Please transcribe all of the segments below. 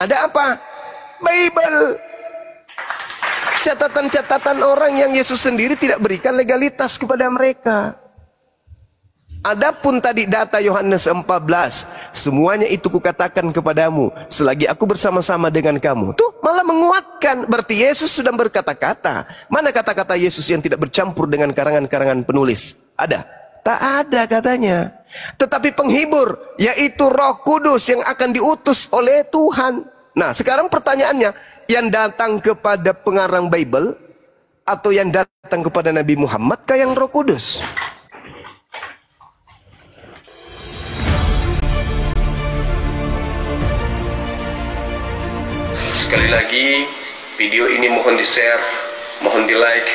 Ada apa? Bible. Catatan-catatan orang yang Yesus sendiri tidak berikan legalitas kepada mereka. Adapun tadi data Yohanes 14, semuanya itu kukatakan kepadamu selagi aku bersama-sama dengan kamu. Tuh malah menguatkan, berarti Yesus sudah berkata-kata. Mana kata-kata Yesus yang tidak bercampur dengan karangan-karangan penulis? Ada? Tak ada katanya. Tetapi penghibur, yaitu Roh Kudus yang akan diutus oleh Tuhan. Nah sekarang pertanyaannya, yang datang kepada pengarang Bible atau yang datang kepada Nabi Muhammad kah yang Roh Kudus? Sekali lagi, video ini mohon di-share, mohon di-like,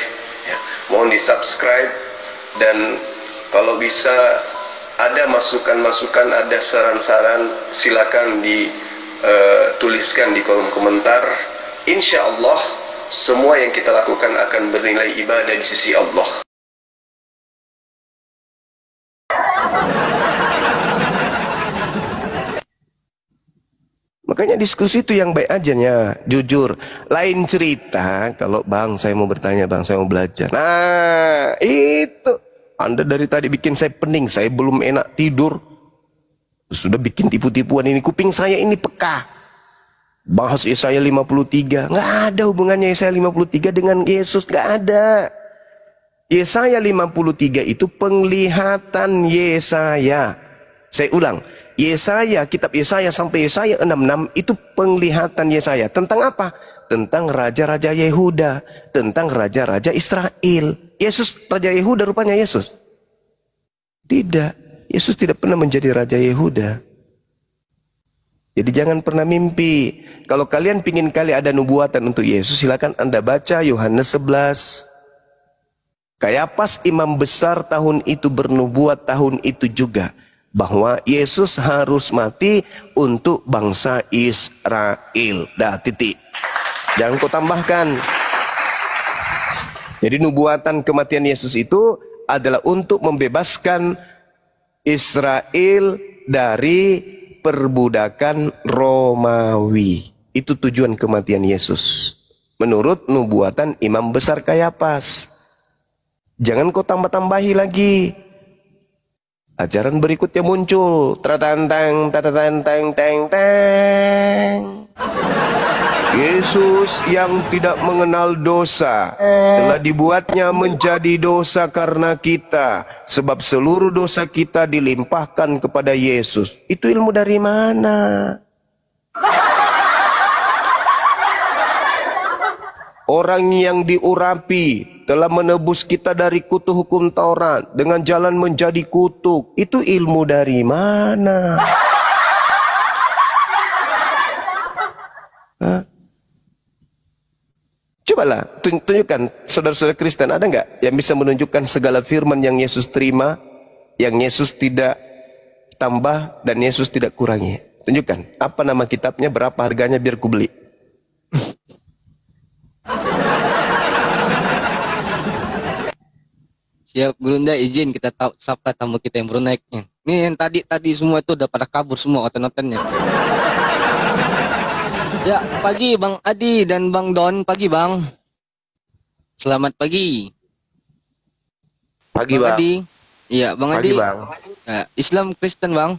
ya, mohon di-subscribe, dan kalau bisa ada masukan-masukan, ada saran-saran, silakan dituliskan di kolom komentar. Insya Allah, semua yang kita lakukan akan bernilai ibadah di sisi Allah. Makanya diskusi itu yang baik aja ya, jujur. Lain cerita kalau bang saya mau bertanya, bang saya mau belajar. Nah itu, Anda dari tadi bikin saya pening, saya belum enak tidur. Sudah bikin tipu-tipuan ini, kuping saya ini peka. Bahas Yesaya 53, nggak ada hubungannya Yesaya 53 dengan Yesus, nggak ada. Yesaya 53 itu penglihatan Yesaya. Saya ulang, Yesaya, kitab Yesaya sampai Yesaya 66 itu penglihatan Yesaya. Tentang apa? Tentang raja-raja Yehuda, tentang raja-raja Israel. Yesus raja Yehuda rupanya Yesus? Tidak, Yesus tidak pernah menjadi raja Yehuda. Jadi jangan pernah mimpi. Kalau kalian pingin kali ada nubuatan untuk Yesus, silakan Anda baca Yohanes 11. Kayapas imam besar tahun itu bernubuat tahun itu juga, bahwa Yesus harus mati untuk bangsa Israel. Dah, titik. Jangan kau tambahkan. Jadi nubuatan kematian Yesus itu adalah untuk membebaskan Israel dari perbudakan Romawi. Itu tujuan kematian Yesus menurut nubuatan imam besar Kayapas. Jangan kau tambah-tambahi lagi. Ajaran berikutnya muncul. Tratantang, tatatantang, tang, tang. Yesus yang tidak mengenal dosa telah dibuatnya menjadi dosa karena kita, sebab seluruh dosa kita dilimpahkan kepada Yesus. Itu ilmu dari mana? Orang yang diurapi telah menebus kita dari kutuk hukum Taurat dengan jalan menjadi kutuk. Itu ilmu dari mana? Hah? Cobalah tunjukkan, saudara-saudara Kristen, ada nggak yang bisa menunjukkan segala firman yang Yesus terima, yang Yesus tidak tambah dan Yesus tidak kurangi? Tunjukkan, apa nama kitabnya, berapa harganya biar ku beli. Siap, Gurunda izin kita sapa tamu kita yang baru naiknya. Nih yang tadi semua itu udah pada kabur semua oten-otennya. Ya, pagi Bang Adi dan Bang Don, pagi Bang. Selamat pagi. Pagi Bang Bang. Adi. Iya, Bang Pagi Adi. Bang. Ya, Islam Kristen Bang.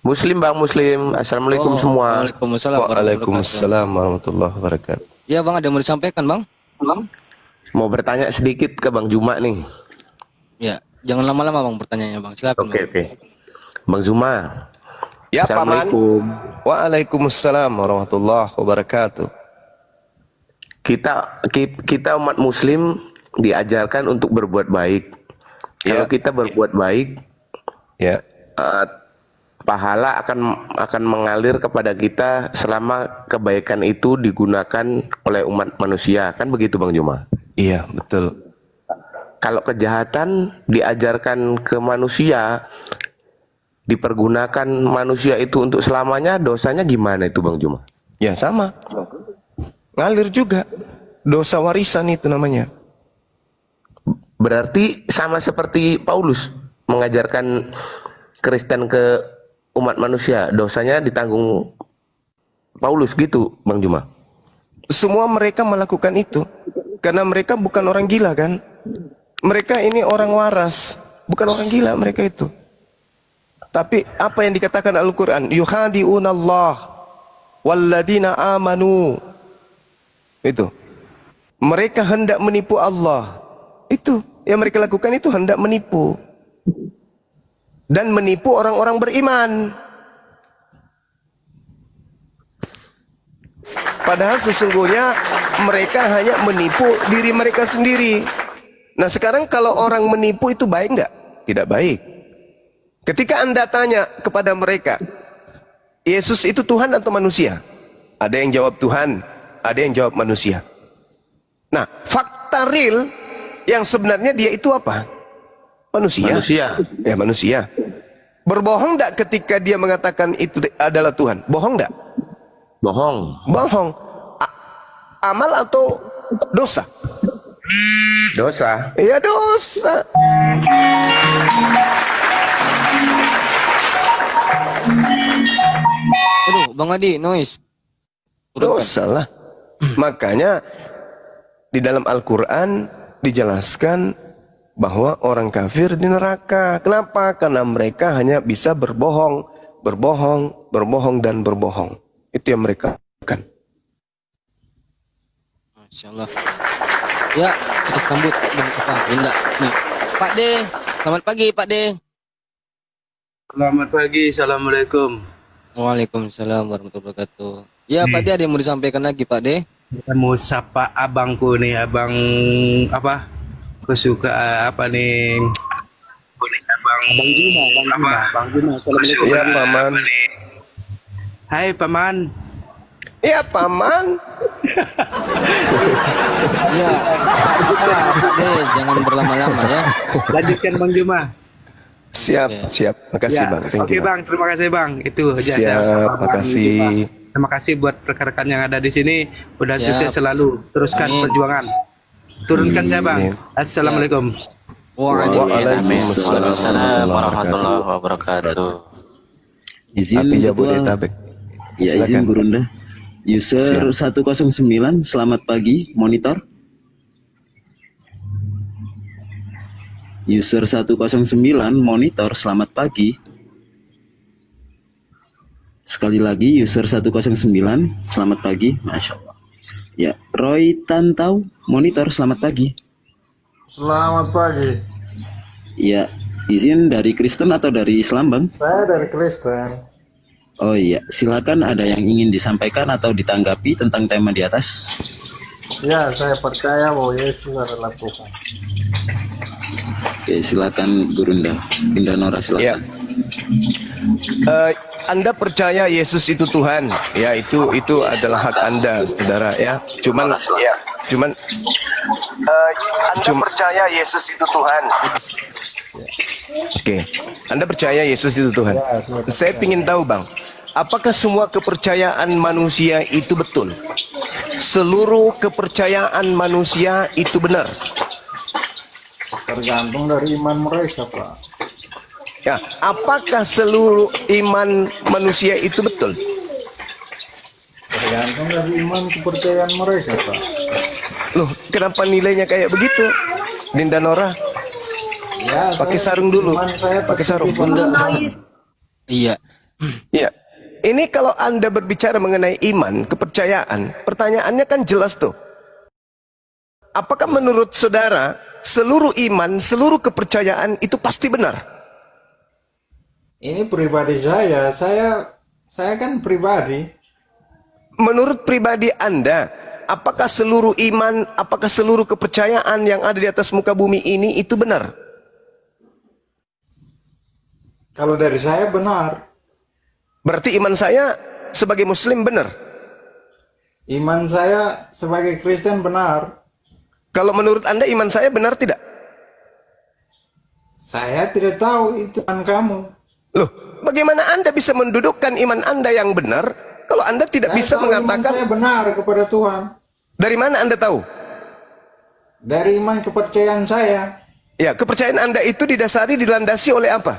Muslim Bang, Muslim. Assalamualaikum semua. Waalaikumsalam. Waalaikumsalam warahmatullahi wabarakatuh. Ya Bang, ada yang mau disampaikan Bang? Bang? Mau bertanya sedikit ke Bang Juma nih. Ya, jangan lama-lama Bang pertanyaannya Bang. Silakan. Oke. Bang Juma. Ya Paman. Assalamualaikum. Waalaikumsalam warahmatullahi wabarakatuh. Kita umat Muslim diajarkan untuk berbuat baik. Kalau kita berbuat baik, ya, pahala akan mengalir kepada kita selama kebaikan itu digunakan oleh umat manusia, kan begitu Bang Juma? iya betul. Kalau kejahatan diajarkan ke manusia, dipergunakan manusia itu untuk selamanya, dosanya gimana itu Bang Juma? Ya sama, ngalir juga. Dosa warisan itu namanya. Berarti sama seperti Paulus mengajarkan Kristen ke umat manusia, dosanya ditanggung Paulus gitu, Bang Juma. Semua mereka melakukan itu karena mereka bukan orang gila kan? Mereka ini orang waras, bukan orang gila mereka itu. Tapi apa yang dikatakan Al-Quran? Yukhadi'unallah walladina amanu. Itu. Mereka hendak menipu Allah. Itu yang mereka lakukan, itu hendak menipu. Dan menipu orang-orang beriman. Padahal sesungguhnya mereka hanya menipu diri mereka sendiri. Nah sekarang kalau orang menipu itu baik nggak? Tidak baik. Ketika Anda tanya kepada mereka, Yesus itu Tuhan atau manusia? Ada yang jawab Tuhan, ada yang jawab manusia. Nah fakta real yang sebenarnya dia itu apa? Manusia. Manusia. Ya manusia. Berbohong nggak ketika dia mengatakan itu adalah Tuhan? Bohong nggak? Bohong. Bohong. Amal atau dosa? Dosa. Ya dosa. Aduh, Bang Adi, noise. Turunkan. Dosa lah. Makanya di dalam Al-Quran dijelaskan bahwa orang kafir di neraka. Kenapa? Karena mereka hanya bisa berbohong, berbohong, berbohong, dan berbohong. Itu yang mereka lakukan. Masya Allah. Ya, kita sambut Bang apa? Bunda. Nih, Pak D. Selamat pagi, Pak D. Selamat pagi, Assalamualaikum. Waalaikumsalam warahmatullahi wabarakatuh. Ya, Pak D, ada yang mau disampaikan lagi, Pak D? Saya mau sapa abangku nih, abang apa? Kesuka apa nih? Abang Juma, Bang Juma. Assalamualaikum. Ya, Paman. Hai, Paman. Ya, Paman. Ya, Pak D, jangan berlama-lama ya. Lanjutkan Bang Juma. Siap, Ya. siap. Makasih, Ya, Bang. Thank oke you, Bang, terima kasih Bang. Itu aja. Siap, Bang makasih. Juma. Terima kasih buat rekan-rekan yang ada di sini. Mudah Siap. sukses selalu. Teruskan Amin. perjuangan. Turunkan saya Bang. Amin. Assalamualaikum. Waalaikumsalam warahmatullahi wabarakatuh. Izin Api Ketua. Jabodetabek. Ya, Silakan. izin Gurunda. User 109, selamat pagi, monitor. User 109, monitor, selamat pagi. Sekali lagi, user 109, selamat pagi, Masya Allah. Ya, Roy Tantau, monitor, selamat pagi. Selamat pagi. Ya, izin dari Kristen atau dari Islam, Bang? Saya dari Kristen. Oh iya, silakan, ada yang ingin disampaikan atau ditanggapi tentang tema di atas. Ya, saya percaya bahwa Yesus adalah Tuhan. Oke, silakan Gurunda. Bunda Nora, Ya. silakan. Anda percaya Yesus itu Tuhan? Ya, itu adalah hak Anda, saudara. Ya, cuman Anda percaya Yesus itu Tuhan? Oke, Anda percaya Yesus itu Tuhan? Ya, saya percaya. Saya ingin tahu, Bang, apakah semua kepercayaan manusia itu betul? Seluruh kepercayaan manusia itu benar? Tergantung dari iman mereka, Pak. Ya, apakah seluruh iman manusia itu betul? Tergantung dari iman kepercayaan mereka, Pak. Loh, kenapa nilainya kayak begitu? Dinda Nora, Ya, pakai saya- sarung dulu. iman saya Pakai sarung. tertitip pada Tuhan. Iya. Ya, ini kalau Anda berbicara mengenai iman, kepercayaan, pertanyaannya kan jelas tuh. Apakah menurut saudara, seluruh iman, seluruh kepercayaan itu pasti benar? Ini pribadi saya kan pribadi. Menurut pribadi Anda, apakah seluruh iman, apakah seluruh kepercayaan yang ada di atas muka bumi ini itu benar? Kalau dari saya benar. Berarti iman saya sebagai muslim benar. Iman saya sebagai Kristen benar. Kalau menurut Anda iman saya benar tidak? Saya tidak tahu itu iman kamu. Loh, bagaimana Anda bisa mendudukkan iman Anda yang benar kalau Anda tidak Saya bisa tahu iman mengatakan? saya benar kepada Tuhan. Dari mana Anda tahu? Dari iman kepercayaan saya. Ya, kepercayaan Anda itu didasari, dilandasi oleh apa?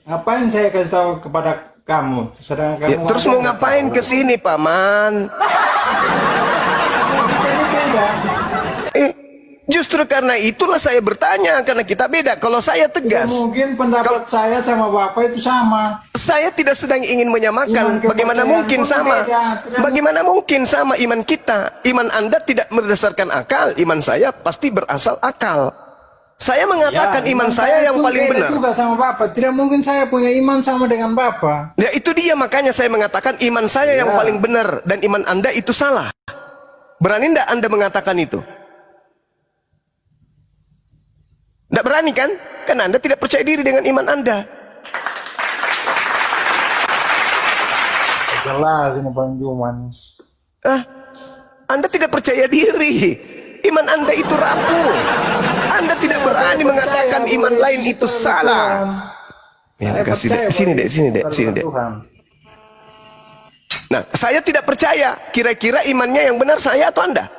Ngapain saya kasih tahu kepada kamu? Sedang kamu Ya, terus aja mau nggak ngapain tahu. ke sini, Paman? Kita ini beda. Justru karena itulah saya bertanya, karena kita beda. Kalau saya Tidak tegas, mungkin pendapat saya sama Bapak itu sama. saya tidak sedang ingin menyamakan. Iman Bagaimana kepercayaan mungkin pun sama? beda. Tidak Bagaimana mungkin sama iman kita? Iman Anda tidak berdasarkan akal, iman saya pasti berasal akal. Saya mengatakan Ya, iman saya yang pun paling beda benar. juga sama Bapak. Tidak mungkin saya punya iman sama dengan Bapak. Ya itu dia, makanya saya mengatakan iman saya yang Ya. paling benar dan iman Anda itu salah. Berani tidak Anda mengatakan itu? Tidak berani kan? Karena Anda tidak percaya diri dengan iman Anda. Jelas ini Bang Juman. Anda tidak percaya diri. Iman Anda itu rapuh. Anda tidak berani mengatakan iman lain itu salah. Ya, kasih dek, sini dek, sini dek, sini dek. Nah, saya tidak percaya. Kira-kira imannya yang benar saya atau Anda?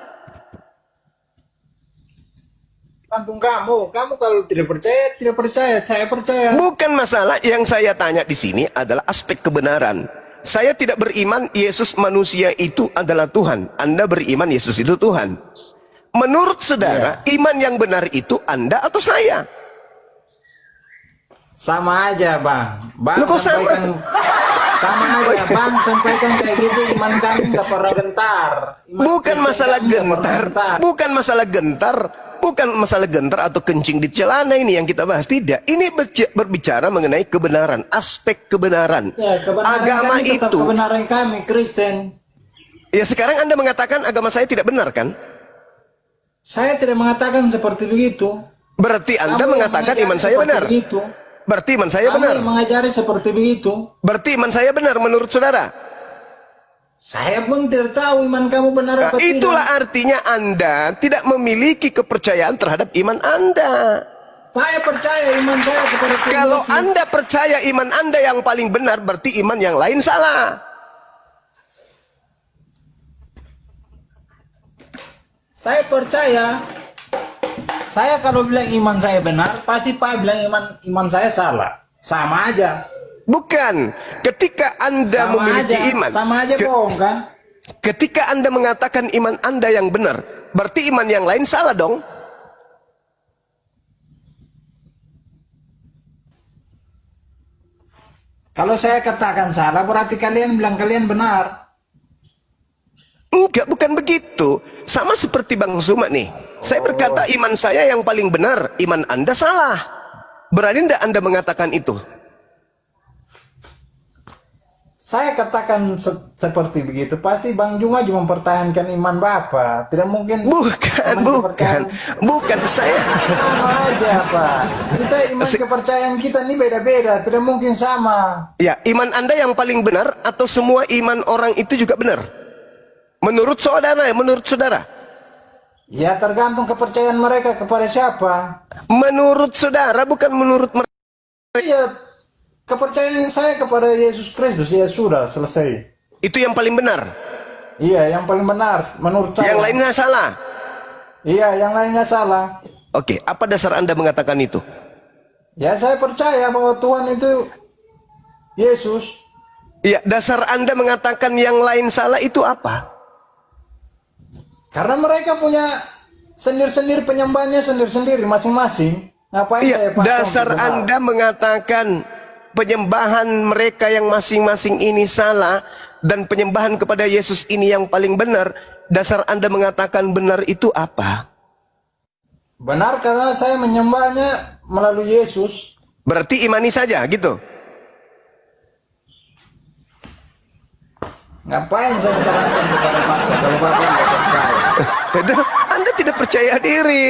Gantung kamu kalau tidak percaya, saya percaya. Bukan masalah, yang saya tanya di sini adalah aspek kebenaran. Saya tidak beriman Yesus manusia itu adalah Tuhan. Anda beriman Yesus itu Tuhan. Menurut saudara, iman yang benar itu Anda atau saya? Sama aja Bang. Loh, kok sama? Sama aja Bang, sampaikan kayak gitu, iman kami nggak pernah gentar. Bukan masalah kami nggak pernah gentar, bukan masalah gentar, bukan masalah gentar atau kencing di celana ini yang kita bahas. Tidak, ini berbicara mengenai kebenaran, aspek kebenaran. Ya, kebenaran Agama kami tetap itu. kebenaran kami Kristen. Ya sekarang Anda mengatakan agama saya tidak benar kan? Saya tidak mengatakan seperti begitu. Berarti Anda Kamu yang mengatakan mengajari iman saya seperti benar. begitu. Berarti iman saya Kamu benar. yang mengajari seperti begitu. Berarti iman saya benar menurut saudara. Saya pun tidak tahu iman kamu benar Nah, apa tidak. itulah artinya Anda tidak memiliki kepercayaan terhadap iman Anda. Saya percaya iman saya kepada Tuhan Kalau Yesus. Anda percaya iman Anda yang paling benar, berarti iman yang lain salah. Saya percaya. Saya kalau bilang iman saya benar, pasti Pak bilang iman saya salah. Sama aja. Bukan. Ketika Anda Sama memiliki aja. iman. Sama aja bohong kan? Ketika Anda mengatakan iman Anda yang benar, berarti iman yang lain salah dong. Kalau saya katakan salah, berarti kalian bilang kalian benar. Enggak, bukan begitu. Sama seperti Bang Suma nih. Saya berkata iman saya yang paling benar, iman Anda salah. Berani tidak Anda mengatakan itu? Saya katakan seperti begitu. Pasti Bang Juma cuma mempertahankan iman Bapak. Tidak mungkin. Bukan saya. Sama aja Pak. Kita iman kepercayaan kita ini beda-beda. Tidak mungkin sama. Ya, iman Anda yang paling benar atau semua iman orang itu juga benar? Menurut saudara. Ya tergantung kepercayaan mereka kepada siapa. Menurut saudara, bukan menurut mereka. Iya, kepercayaan saya kepada Yesus Kristus ya sudah selesai. Itu yang paling benar. Iya, yang paling benar menurut saya. Yang lainnya salah. Iya, yang lainnya salah. Oke, apa dasar Anda mengatakan itu? Ya saya percaya bahwa Tuhan itu Yesus. Iya, dasar Anda mengatakan yang lain salah itu apa? Karena mereka punya sendiri-sendiri penyembahnya sendiri-sendiri masing-masing. Ngapain Iya, saya pasang dasar benar? Anda mengatakan penyembahan mereka yang masing-masing ini salah dan penyembahan kepada Yesus ini yang paling benar. Dasar Anda mengatakan benar itu apa? Benar karena saya menyembahnya melalui Yesus. Berarti imani saja gitu. Ngapain saya terangkan kepada Bapak kalau Bapak nggak percaya? Anda tidak percaya diri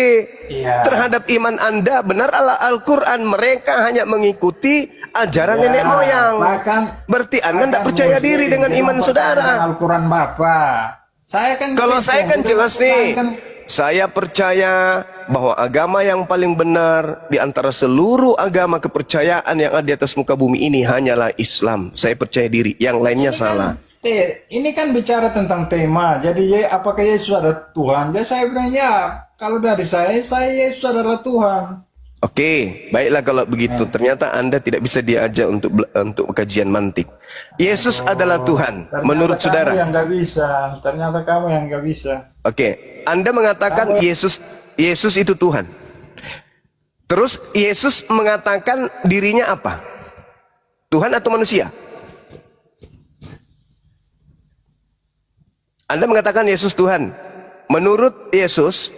terhadap iman Anda. Benar Al-Quran, mereka hanya mengikuti ajaran nenek moyang. Berarti Anda tidak percaya diri dengan iman saudara. Al-Quran Bapak. Saya kan kalau saya kan jelas nih. Saya percaya bahwa agama yang paling benar di antara seluruh agama kepercayaan yang ada di atas muka bumi ini hanyalah Islam. Saya percaya diri, yang lainnya salah. Ini kan bicara tentang tema. Jadi apakah Yesus adalah Tuhan? Ya saya bilang ya. Kalau dari saya Yesus adalah Tuhan. Oke, baiklah kalau begitu. Ternyata Anda tidak bisa diajak untuk kajian mantik. Yesus adalah Tuhan, Ternyata menurut kamu saudara. yang nggak bisa. Ternyata kamu yang nggak bisa. Oke, Anda mengatakan Yesus itu Tuhan. Terus Yesus mengatakan dirinya apa? Tuhan atau manusia? Anda mengatakan Yesus Tuhan. Menurut Yesus,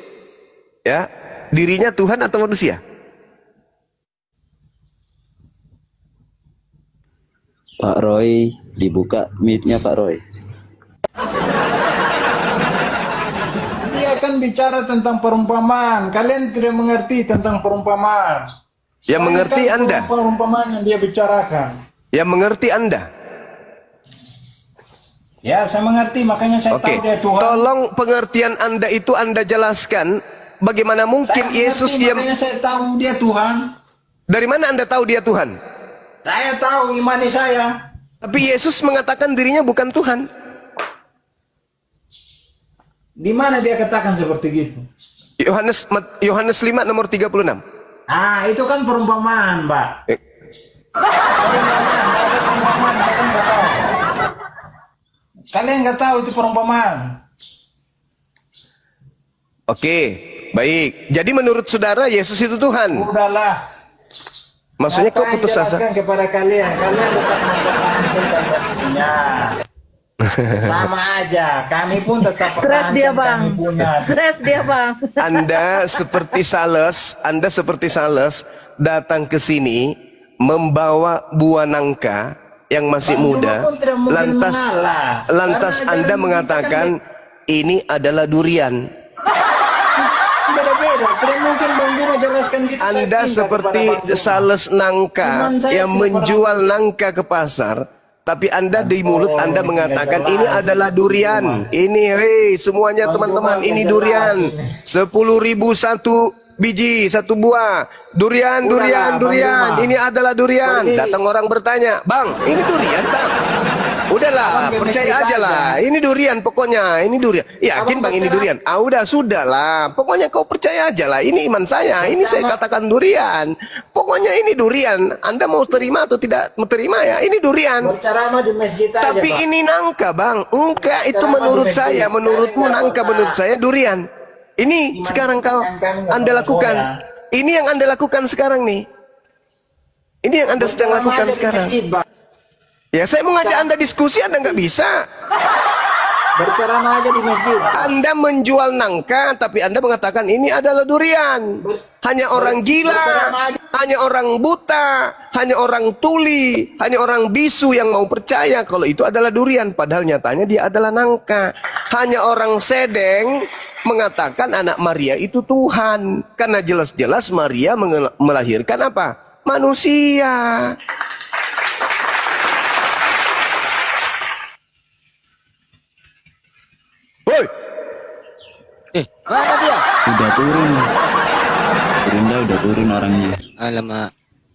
ya, dirinya Tuhan atau manusia? Pak Roy, dibuka mic-nya Pak Roy. Dia kan bicara tentang perumpamaan. Kalian tidak mengerti tentang perumpamaan. Yang mengerti Bayangkan Anda. Perumpamaan yang dia bicarakan. Yang mengerti Anda. Ya, saya mengerti. Makanya saya Oke, tahu dia Tuhan. tolong pengertian Anda itu Anda jelaskan. Bagaimana Saya mungkin mengerti, Yesus dia... makanya saya tahu dia Tuhan. Dari mana Anda tahu dia Tuhan? Saya tahu imani saya. Tapi Yesus mengatakan dirinya bukan Tuhan. Di mana dia katakan seperti gitu? Yohanes 5 nomor 36. Ah, itu kan perumpamaan, Pak. Perumpamaan, kalian nggak tahu. Kalian nggak tahu itu perumpamaan. Oke, baik. Jadi menurut saudara Yesus itu Tuhan. Udahlah. Maksudnya kau Apa yang putus asa? jelaskan kepada kalian. Kalian tetap mempertahankan punya. Sama aja. Kami pun tetap Stres dia, pertahankan Bang. kami punya. Stres dia, Bang. Anda seperti Sales datang ke sini membawa buah nangka yang masih Bang Juma muda. pun tidak mungkin Lantas mengalah. lantas Karena Anda ajaran mengatakan ini adalah durian. Beda-beda. Tidak mungkin Bang Juma jelaskan gitu. Saya Anda pindah seperti kepada Bang Juma. sales nangka Iman saya yang tidak menjual nangka ke pasar, tapi Anda di mulut Anda ini mengatakan nggak ini jelas. adalah durian. Ini, hei semuanya Bang teman-teman, Juma, ini nggak durian. jelas 10.000 satu biji, satu buah. Durian, Udahlah, Bang durian. Juma. Ini adalah durian. Pergi. Datang orang bertanya, "Bang, ini durian, Bang?" Udahlah, Abang percaya domestik aja lah. aja. Ini durian pokoknya. Ini durian. Yakin Abang Bang ini bercerah. durian? Ah udah, sudah lah. Pokoknya kau percaya aja lah. Ini iman saya. Ini saya katakan durian. Pokoknya ini durian. Anda mau terima atau tidak terima ya? Ini durian. Berceramah di masjid aja, Tapi Pak. ini nangka, Bang. Enggak, itu Berceramah menurut di masjid. saya. Menurutmu Kalian nggak nangka, pernah. menurut saya durian. Ini Iman sekarang kau kalian nggak Anda pernah lakukan. goyah. Ini yang Anda lakukan sekarang nih. Ini yang Anda sedang Berceramah lakukan aja di sekarang. masjid, Bang. Ya, saya mau ngajak Anda diskusi, Anda nggak bisa. Berceramah aja di masjid. Anda menjual nangka, tapi Anda mengatakan ini adalah durian. Hanya orang gila, hanya orang buta, hanya orang tuli, hanya orang bisu yang mau percaya kalau itu adalah durian. Padahal nyatanya dia adalah nangka. Hanya orang sedeng mengatakan anak Maria itu Tuhan. Karena jelas-jelas Maria melahirkan apa? Manusia. Woi, Mana dia? Udah turun. Gurunda udah turun orangnya. Alamak.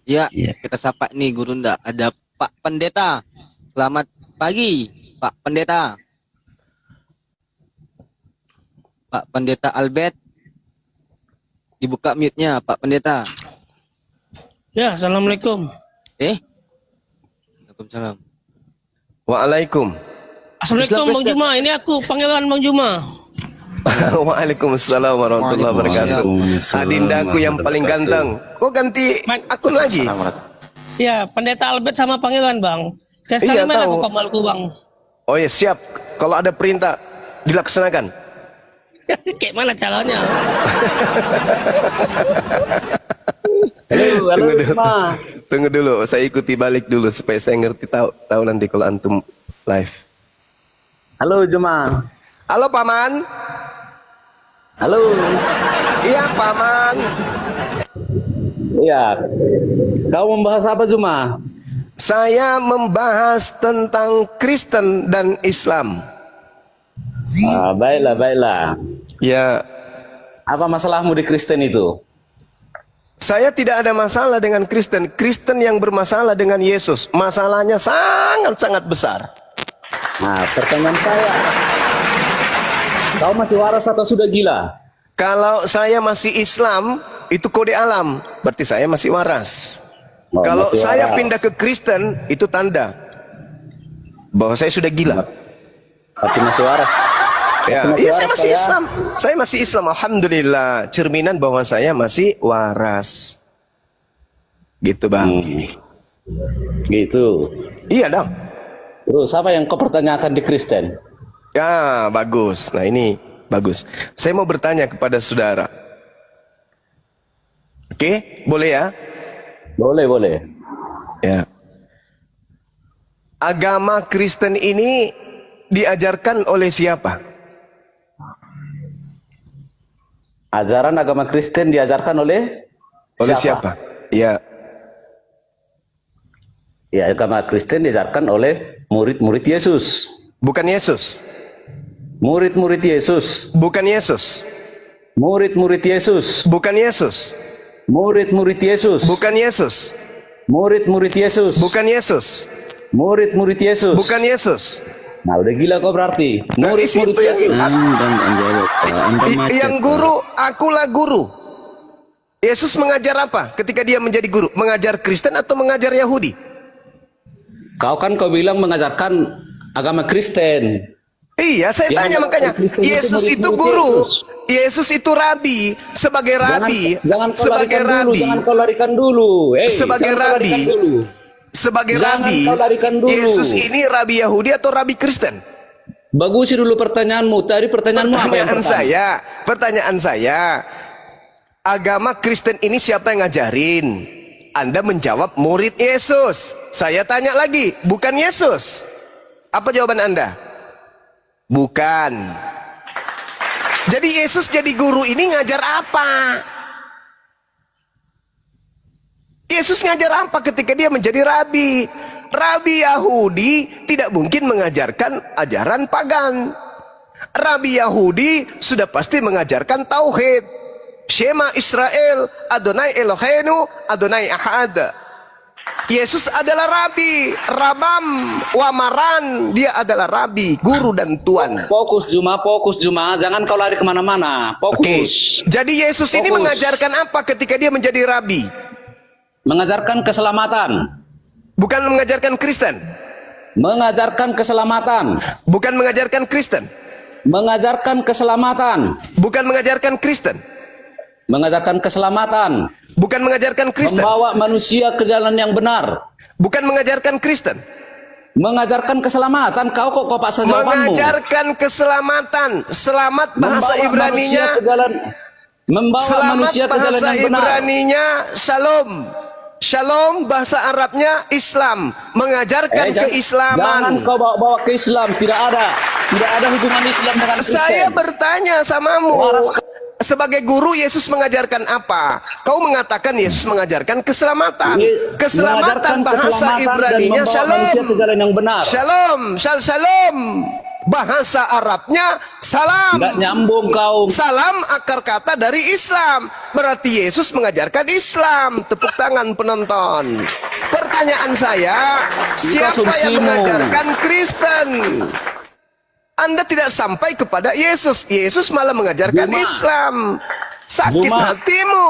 Ya, Iya. kita sapa nih Gurunda. Ada Pak Pendeta. Selamat pagi, Pak Pendeta. Pak Pendeta Albert. Dibuka mute-nya, Pak Pendeta. Ya, assalamualaikum. Waalaikumsalam. Waalaikum. Assalamualaikum Bang Juma. Ini aku panggilan Bang Juma. Waalaikumsalam warahmatullahi wabarakatuh. Waalaikumsalam Adindaku yang paling ganteng. Kok ganti akun lagi? Ya, Pendeta Albert sama panggilan Bang. Sekali Iya, mana tahu. aku kamalku Bang? Oh ya siap. Kalau ada perintah dilaksanakan. Kayak mana caranya? Halo, Tunggu dulu. Ma. Tunggu dulu. Saya ikuti balik dulu supaya saya ngerti tahu nanti kalau antum live. Halo Juma. Halo Paman. Halo. Iya Paman. Iya. Kau membahas apa Juma? Saya membahas tentang Kristen dan Islam. Ah, baiklah, baiklah. Ya, Apa masalahmu di Kristen itu? saya tidak ada masalah dengan Kristen. Kristen yang bermasalah dengan Yesus. Masalahnya sangat-sangat besar. Nah, pertanyaan saya. Kau masih waras atau sudah gila? Kalau saya masih Islam, itu kode alam, berarti saya masih waras. Oh, Kalau masih saya waras. pindah ke Kristen, itu tanda bahwa saya sudah gila. Tapi masih waras. Ya, Masih iya, saya waras, masih saya. Islam. Saya masih Islam, alhamdulillah. Cerminan bahwa saya masih waras. Gitu, Bang. Gitu. Iya, dong. Terus apa yang kau pertanyakan di Kristen? Ya, bagus. Nah, ini bagus. Saya mau bertanya kepada saudara. Oke, boleh ya? Boleh, boleh. Ya. Agama Kristen ini diajarkan oleh siapa? Ajaran agama Kristen diajarkan oleh Siapa? Ya. Ya, agama Kristen diajarkan oleh murid-murid Yesus. Bukan Yesus. Murid-murid Yesus. Bukan Yesus. Murid-murid Yesus. Bukan Yesus. Murid-murid Yesus. Bukan Yesus. Murid-murid Yesus. Bukan Yesus. Murid-murid Yesus. Bukan Yesus. Nah, udah gila kau berarti. Nah, di situ Murid-murid yang Yesus. Anda nggak jawab, Pak. Anda macet, yang Pak. guru, akulah guru. Yesus mengajar apa ketika dia menjadi guru? Mengajar Kristen atau mengajar Yahudi? Kau bilang mengajarkan agama Kristen. Iya, saya Yang tanya mengajar makanya. Kristen itu Yesus itu murid-murid guru. Yesus. Yesus itu rabi. Sebagai rabi. Jangan kau Sebagai larikan dulu, rabi. jangan kau larikan dulu. Sebagai jangan kau rabi. larikan dulu. Sebagai Jangan rabi. kau larikan dulu. Yesus ini rabi Yahudi atau rabi Kristen? Bagusi dulu pertanyaanmu. Tadi pertanyaanmu apa yang pertama? Pertanyaan saya, agama Kristen ini siapa yang ngajarin? Anda menjawab murid Yesus. Saya tanya lagi, bukan Yesus. Apa jawaban Anda? Bukan. Jadi Yesus jadi guru ini ngajar apa? Yesus ngajar apa ketika dia menjadi rabi? Rabi Yahudi tidak mungkin mengajarkan ajaran pagan. Rabi Yahudi sudah pasti mengajarkan tauhid. Shema Israel, Adonai Eloheinu, Adonai Ahad. Yesus adalah rabi, rabam, wamaran. Dia adalah rabi, guru dan tuan. Fokus Juma. Jangan kau lari kemana-mana. Oke. Fokus. Jadi Yesus ini Fokus. mengajarkan apa ketika dia menjadi rabi? Mengajarkan keselamatan. Bukan mengajarkan Kristen. Mengajarkan keselamatan. Bukan mengajarkan Kristen. Mengajarkan keselamatan. Bukan mengajarkan Kristen. Mengajarkan keselamatan. Bukan mengajarkan Kristen. Membawa manusia ke jalan yang benar. Bukan mengajarkan Kristen. Mengajarkan keselamatan. Kau kok paksa jawabanmu. Mengajarkan keselamatan. Selamat bahasa Membawa Ibraninya. manusia ke jalan. Membawa Selamat manusia ke jalan bahasa yang benar. Ibraninya Shalom. Shalom bahasa Arabnya Islam. Mengajarkan keislaman. Jangan kau bawa ke Islam. Tidak ada hubungan Islam dengan Kristen. Saya bertanya samamu. Sebagai guru Yesus mengajarkan apa? Kau mengatakan Yesus mengajarkan keselamatan. Keselamatan bahasa Ibraninya Shalom. Manusia ke jalan yang benar. Shalom, shalom. Bahasa Arabnya salam. Tidak nyambung kau. Salam akar kata dari Islam. Berarti Yesus mengajarkan Islam. Tepuk tangan penonton. Pertanyaan saya, siapa yang mengajarkan Kristen? Anda tidak sampai kepada Yesus. Yesus malah mengajarkan Islam. Sakit hatimu.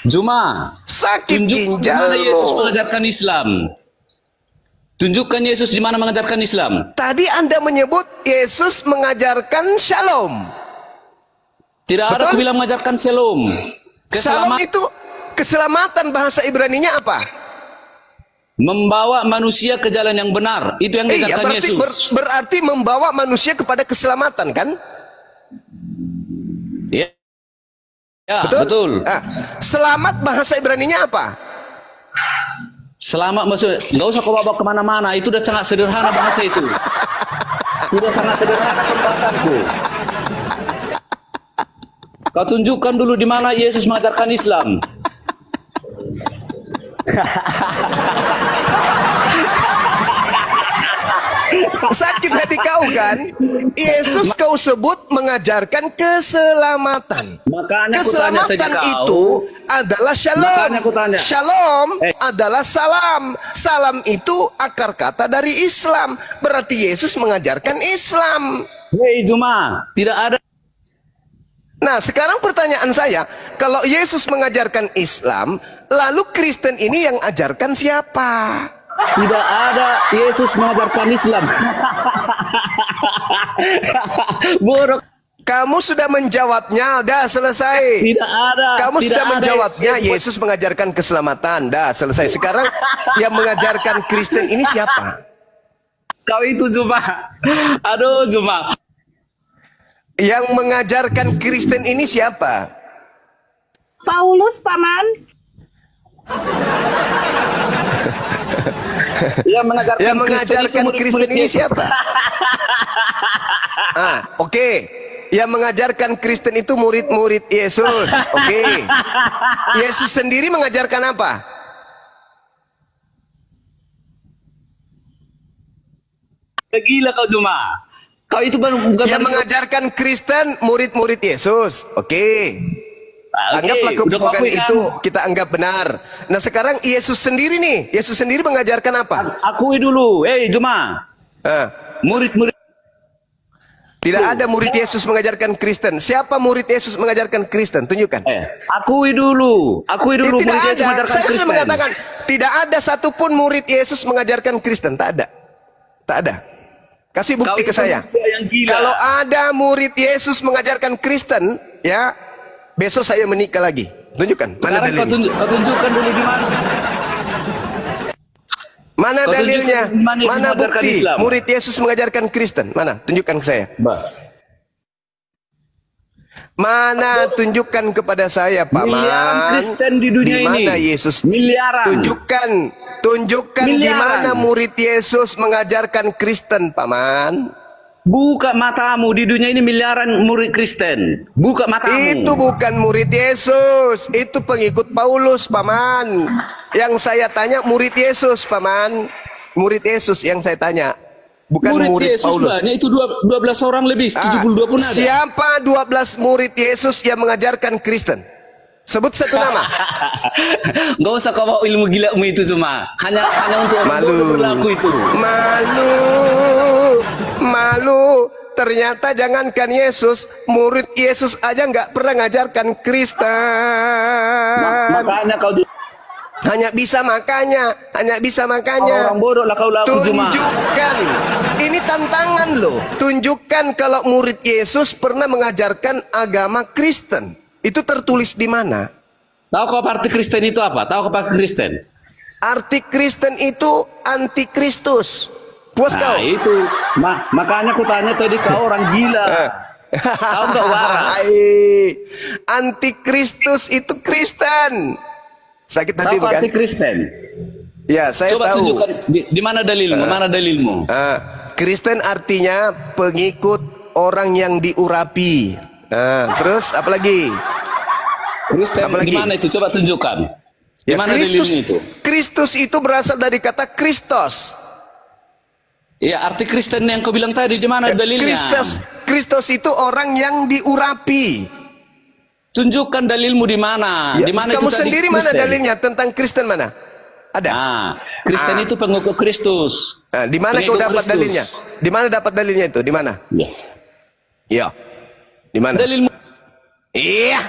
Juma. Sakit Tunjuk di mana ginjalmu. Yesus mengajarkan Islam. Tunjukkan Yesus di mana mengajarkan Islam. Tadi Anda menyebut Yesus mengajarkan Shalom. Tidak ada aku bilang mengajarkan Shalom. Shalom itu keselamatan bahasa Ibraninya apa? Membawa manusia ke jalan yang benar. Itu yang diajarkan berarti, Yesus. berarti membawa manusia kepada keselamatan kan? Ya, betul. Nah, selamat bahasa Ibraninya apa? Selamat maksudnya, nggak usah kau bawa kemana-mana. Itu udah sangat sederhana bahasa itu. Sudah sangat sederhana pembahasanku. Kau tunjukkan dulu di mana Yesus mengajarkan Islam. Sakit hati kau kan? Yesus kau sebut mengajarkan keselamatan. Makanya keselamatan itu adalah shalom. Makanya aku tanya. Shalom adalah salam. Salam itu akar kata dari Islam. Berarti Yesus mengajarkan Islam. Hei Juma, tidak ada Nah, sekarang pertanyaan saya, kalau Yesus mengajarkan Islam, lalu Kristen ini yang ajarkan siapa? Tidak ada Yesus mengajarkan Islam. Buruk. Kamu sudah menjawabnya, dah selesai. Tidak ada. Kamu tidak sudah ada menjawabnya, Yesus mengajarkan keselamatan, dah selesai. Sekarang yang mengajarkan Kristen ini siapa? Kau itu cuma. Aduh, cuma. Yang mengajarkan Kristen ini siapa? Paulus, Paman. Yang mengajarkan Kristen ini siapa? Oke. Yang mengajarkan Kristen itu murid-murid Yesus. Oke. Yesus sendiri mengajarkan apa? Gila kau cuma. Kau itu bukan yang mengajarkan Kristen murid-murid Yesus. Oke. Anggaplah kebohongan itu kita anggap benar. Nah, sekarang Yesus sendiri nih. Yesus sendiri mengajarkan apa? Akui dulu. Cuma. Murid-murid. Tidak ada murid Yesus mengajarkan Kristen. Siapa murid Yesus mengajarkan Kristen? Tunjukkan. Akui dulu. Akui dulu. Tidak murid Yesus ada. mengajarkan Saya sudah Kristen. mengatakan tidak ada satupun murid Yesus mengajarkan Kristen. Tak ada. Tak ada. Kasih bukti ke saya. Kalau ada murid Yesus mengajarkan Kristen, ya, besok saya menikah lagi. Tunjukkan. Mana dalilnya? Kau tunjukkan dulu di mana. Mana dalilnya? Mana bukti Islam? murid Yesus mengajarkan Kristen? Mana? Tunjukkan ke saya. Mana? Tunjukkan kepada saya, Paman. Miliaran Kristen di dunia di mana ini. Yesus? Miliaran. Tunjukkan di mana murid Yesus mengajarkan Kristen, Paman. Buka matamu, di dunia ini miliaran murid Kristen. Buka matamu. Itu bukan murid Yesus, itu pengikut Paulus, Paman. Yang saya tanya murid Yesus, Paman. Murid Yesus yang saya tanya, bukan murid Yesus Paulus. banyak, itu 12 orang lebih, 72 pun ada. Siapa 12 murid Yesus yang mengajarkan Kristen? Sebut satu nama. Gak usah kau bawa ilmu gilamu itu cuma. Hanya untuk orang bodoh berlaku itu. Malu. Ternyata jangankan Yesus, murid Yesus aja nggak pernah ngajarkan Kristen. Makanya kau hanya bisa makanya. Orang bodoh lah kau laku cuma. Tunjukkan. Ini tantangan loh. Tunjukkan kalau murid Yesus pernah mengajarkan agama Kristen. Itu tertulis di mana? Tahu kau arti Kristen itu apa? Tahu kau arti Kristen? Arti Kristen itu antikristus. Puas kau? Itu. Makanya aku tanya tadi kau orang gila. Kau nggak waras. Antikristus itu Kristen. Sakit hati bukan? Tahu arti Kristen? Ya, saya Coba tahu. tunjukkan di mana dalilmu? Mana dalilmu? Kristen artinya pengikut orang yang diurapi. Terus apa lagi? Kristen di mana itu? Coba tunjukkan. Di mana dalilnya itu? Kristus itu berasal dari kata Kristos. Ya, arti Kristen yang kau bilang tadi di mana dalilnya? Kristus itu orang yang diurapi. Tunjukkan dalilmu di mana? Ya, di mana kamu itu sendiri Kristen? Mana dalilnya tentang Kristen mana? Ada. Kristen itu pengikut Kristus. Di mana kau dapat dalilnya? Di mana dapat dalilnya itu? Di mana? Iya. Di mana? Dalilmu. Iya.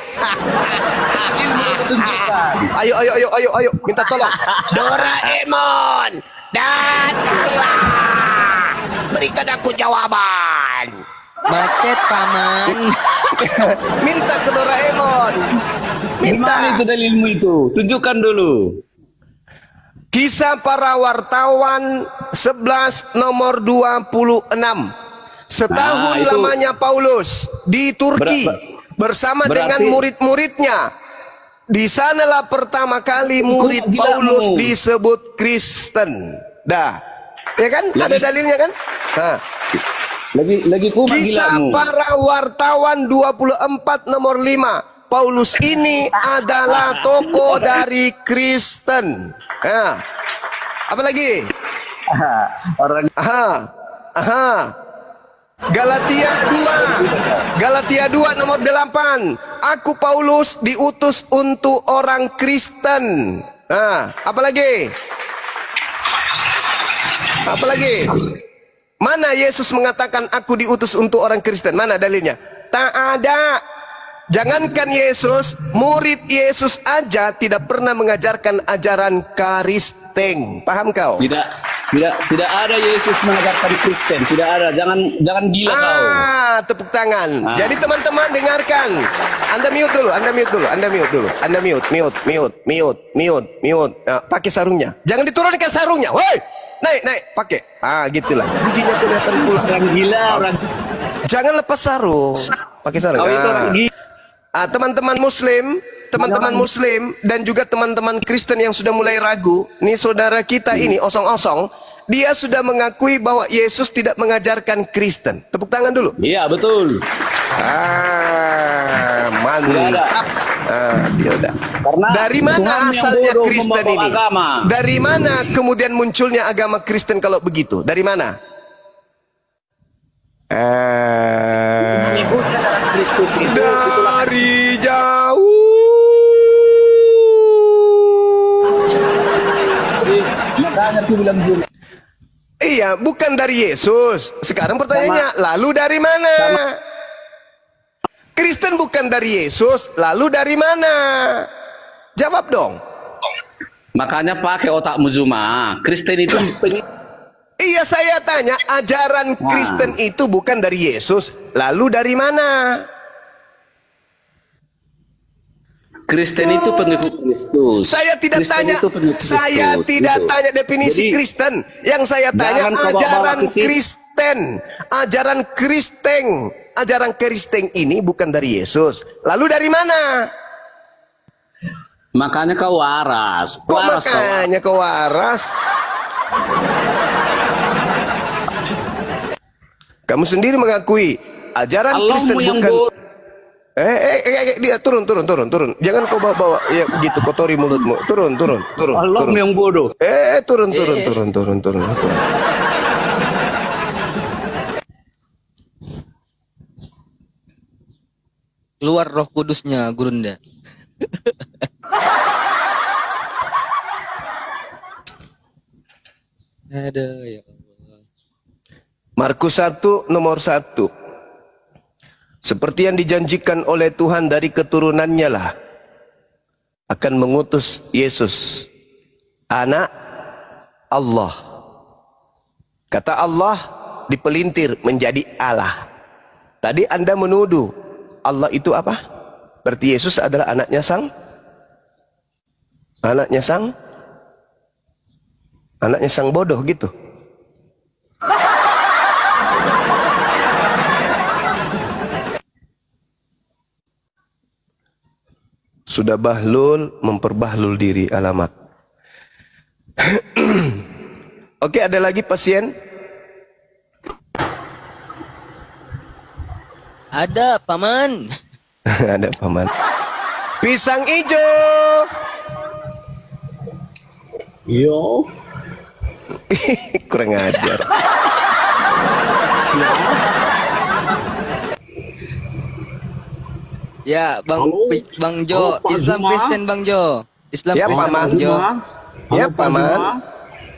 Dalilmu tunjukkan. Ayo, minta tolong. Doraemon, datanglah. Berikan aku jawaban. Macet, Paman. Minta ke Doraemon. Di mana itu dalilmu itu? Tunjukkan dulu. Kisah para wartawan 11 nomor 26. Setahun lamanya Paulus di Turki bersama dengan murid-muridnya. Di sanalah pertama kali murid Paulus disebut Kristen. Dah. Ya kan? Ada dalilnya kan? Lagi kumat Kisah gilamu. para wartawan 24 nomor 5. Paulus ini adalah tokoh dari Kristen. Apa lagi? Galatia 2 nomor 8. Aku Paulus diutus untuk orang Kristen. Apa lagi? Mana Yesus mengatakan aku diutus untuk orang Kristen? Mana dalilnya? Tak ada. Jangankan Yesus, murid Yesus aja tidak pernah mengajarkan ajaran Kristen. Paham kau? Tidak ada Yesus mengajarkan Kristen, tidak ada. Jangan gila kau. Tepuk tangan. Jadi teman-teman dengarkan. Anda mute dulu. Mute. Nah, pakai sarungnya. Jangan diturunkan sarungnya. Woi, naik, pakai. Gitulah. Bunyinya kelihatan pula. Orang gila, orang. Jangan lepas sarung. Pakai sarung. Kau itu orang gila. Teman-teman Muslim dan juga teman-teman Kristen yang sudah mulai ragu, nih saudara kita ini osong-osong, dia sudah mengakui bahwa Yesus tidak mengajarkan Kristen. Tepuk tangan dulu. Iya, betul. Mantap. Dia udah. Karena dari mana Tuhan asalnya yang bodoh Kristen ini? agama. Dari mana kemudian munculnya agama Kristen kalau begitu? Dari mana? Menyebutkan dalam Kristus itu dari jauh. Makanya aku bilang juga. Iya, bukan dari Yesus. Sekarang pertanyaannya, lalu dari mana? Kristen bukan dari Yesus, lalu dari mana? Jawab dong. Makanya pakai otakmu Zuma. Kristen itu Iya, saya tanya, ajaran Kristen itu bukan dari Yesus, lalu dari mana? Kristen itu pengikut Kristus. Saya tidak tanya, saya tidak tanya definisi Jadi, Kristen. Yang saya tanya ajaran Kristen, ajaran Kristen ini bukan dari Yesus. Lalu dari mana? Makanya kau waras. Kok makanya kau waras? Kamu sendiri mengakui ajaran Kristen bukan. Dia turun. Jangan kau bawa ya begitu, kotori mulutmu. Turun. Allah yang bodoh. Turun. Keluar Roh Kudusnya, Gurunda. Aduh, ya Allah. Markus 1 nomor 1. Seperti yang dijanjikan oleh Tuhan dari keturunannya lah akan mengutus Yesus, anak Allah. Kata Allah dipelintir menjadi Allah. Tadi Anda menuduh Allah itu apa? Berarti Yesus adalah anaknya sang bodoh gitu. Sudah bahlul memperbahlul diri, alamat. Oke, ada lagi pasien? Ada, Paman. Ada, Paman. Pisang hijau. Yo. Kurang ajar. Ya, Bang Jo, Islam Kristen Bang Jo. Islam Ya, Kristen Paman. Bang Jo. Ya, Paman.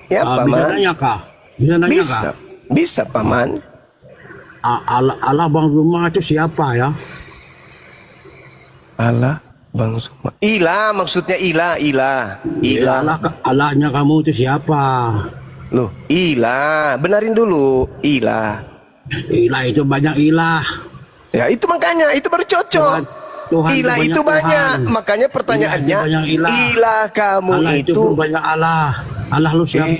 Ya, Paman. Bisa nanya kah? Bisa, Paman. Allah Bang Zuma itu siapa ya? Allah Bang Zuma. Ilah, maksudnya ilah. Allahnya kamu itu siapa? Loh, ilah. Benarin dulu, ilah. Ilah itu banyak ilah. Ya, itu makanya, itu baru cocok. Tuhan ilah itu banyak. Makanya pertanyaannya, ilah kamu Allah itu banyak Allah. Allah lu siapa?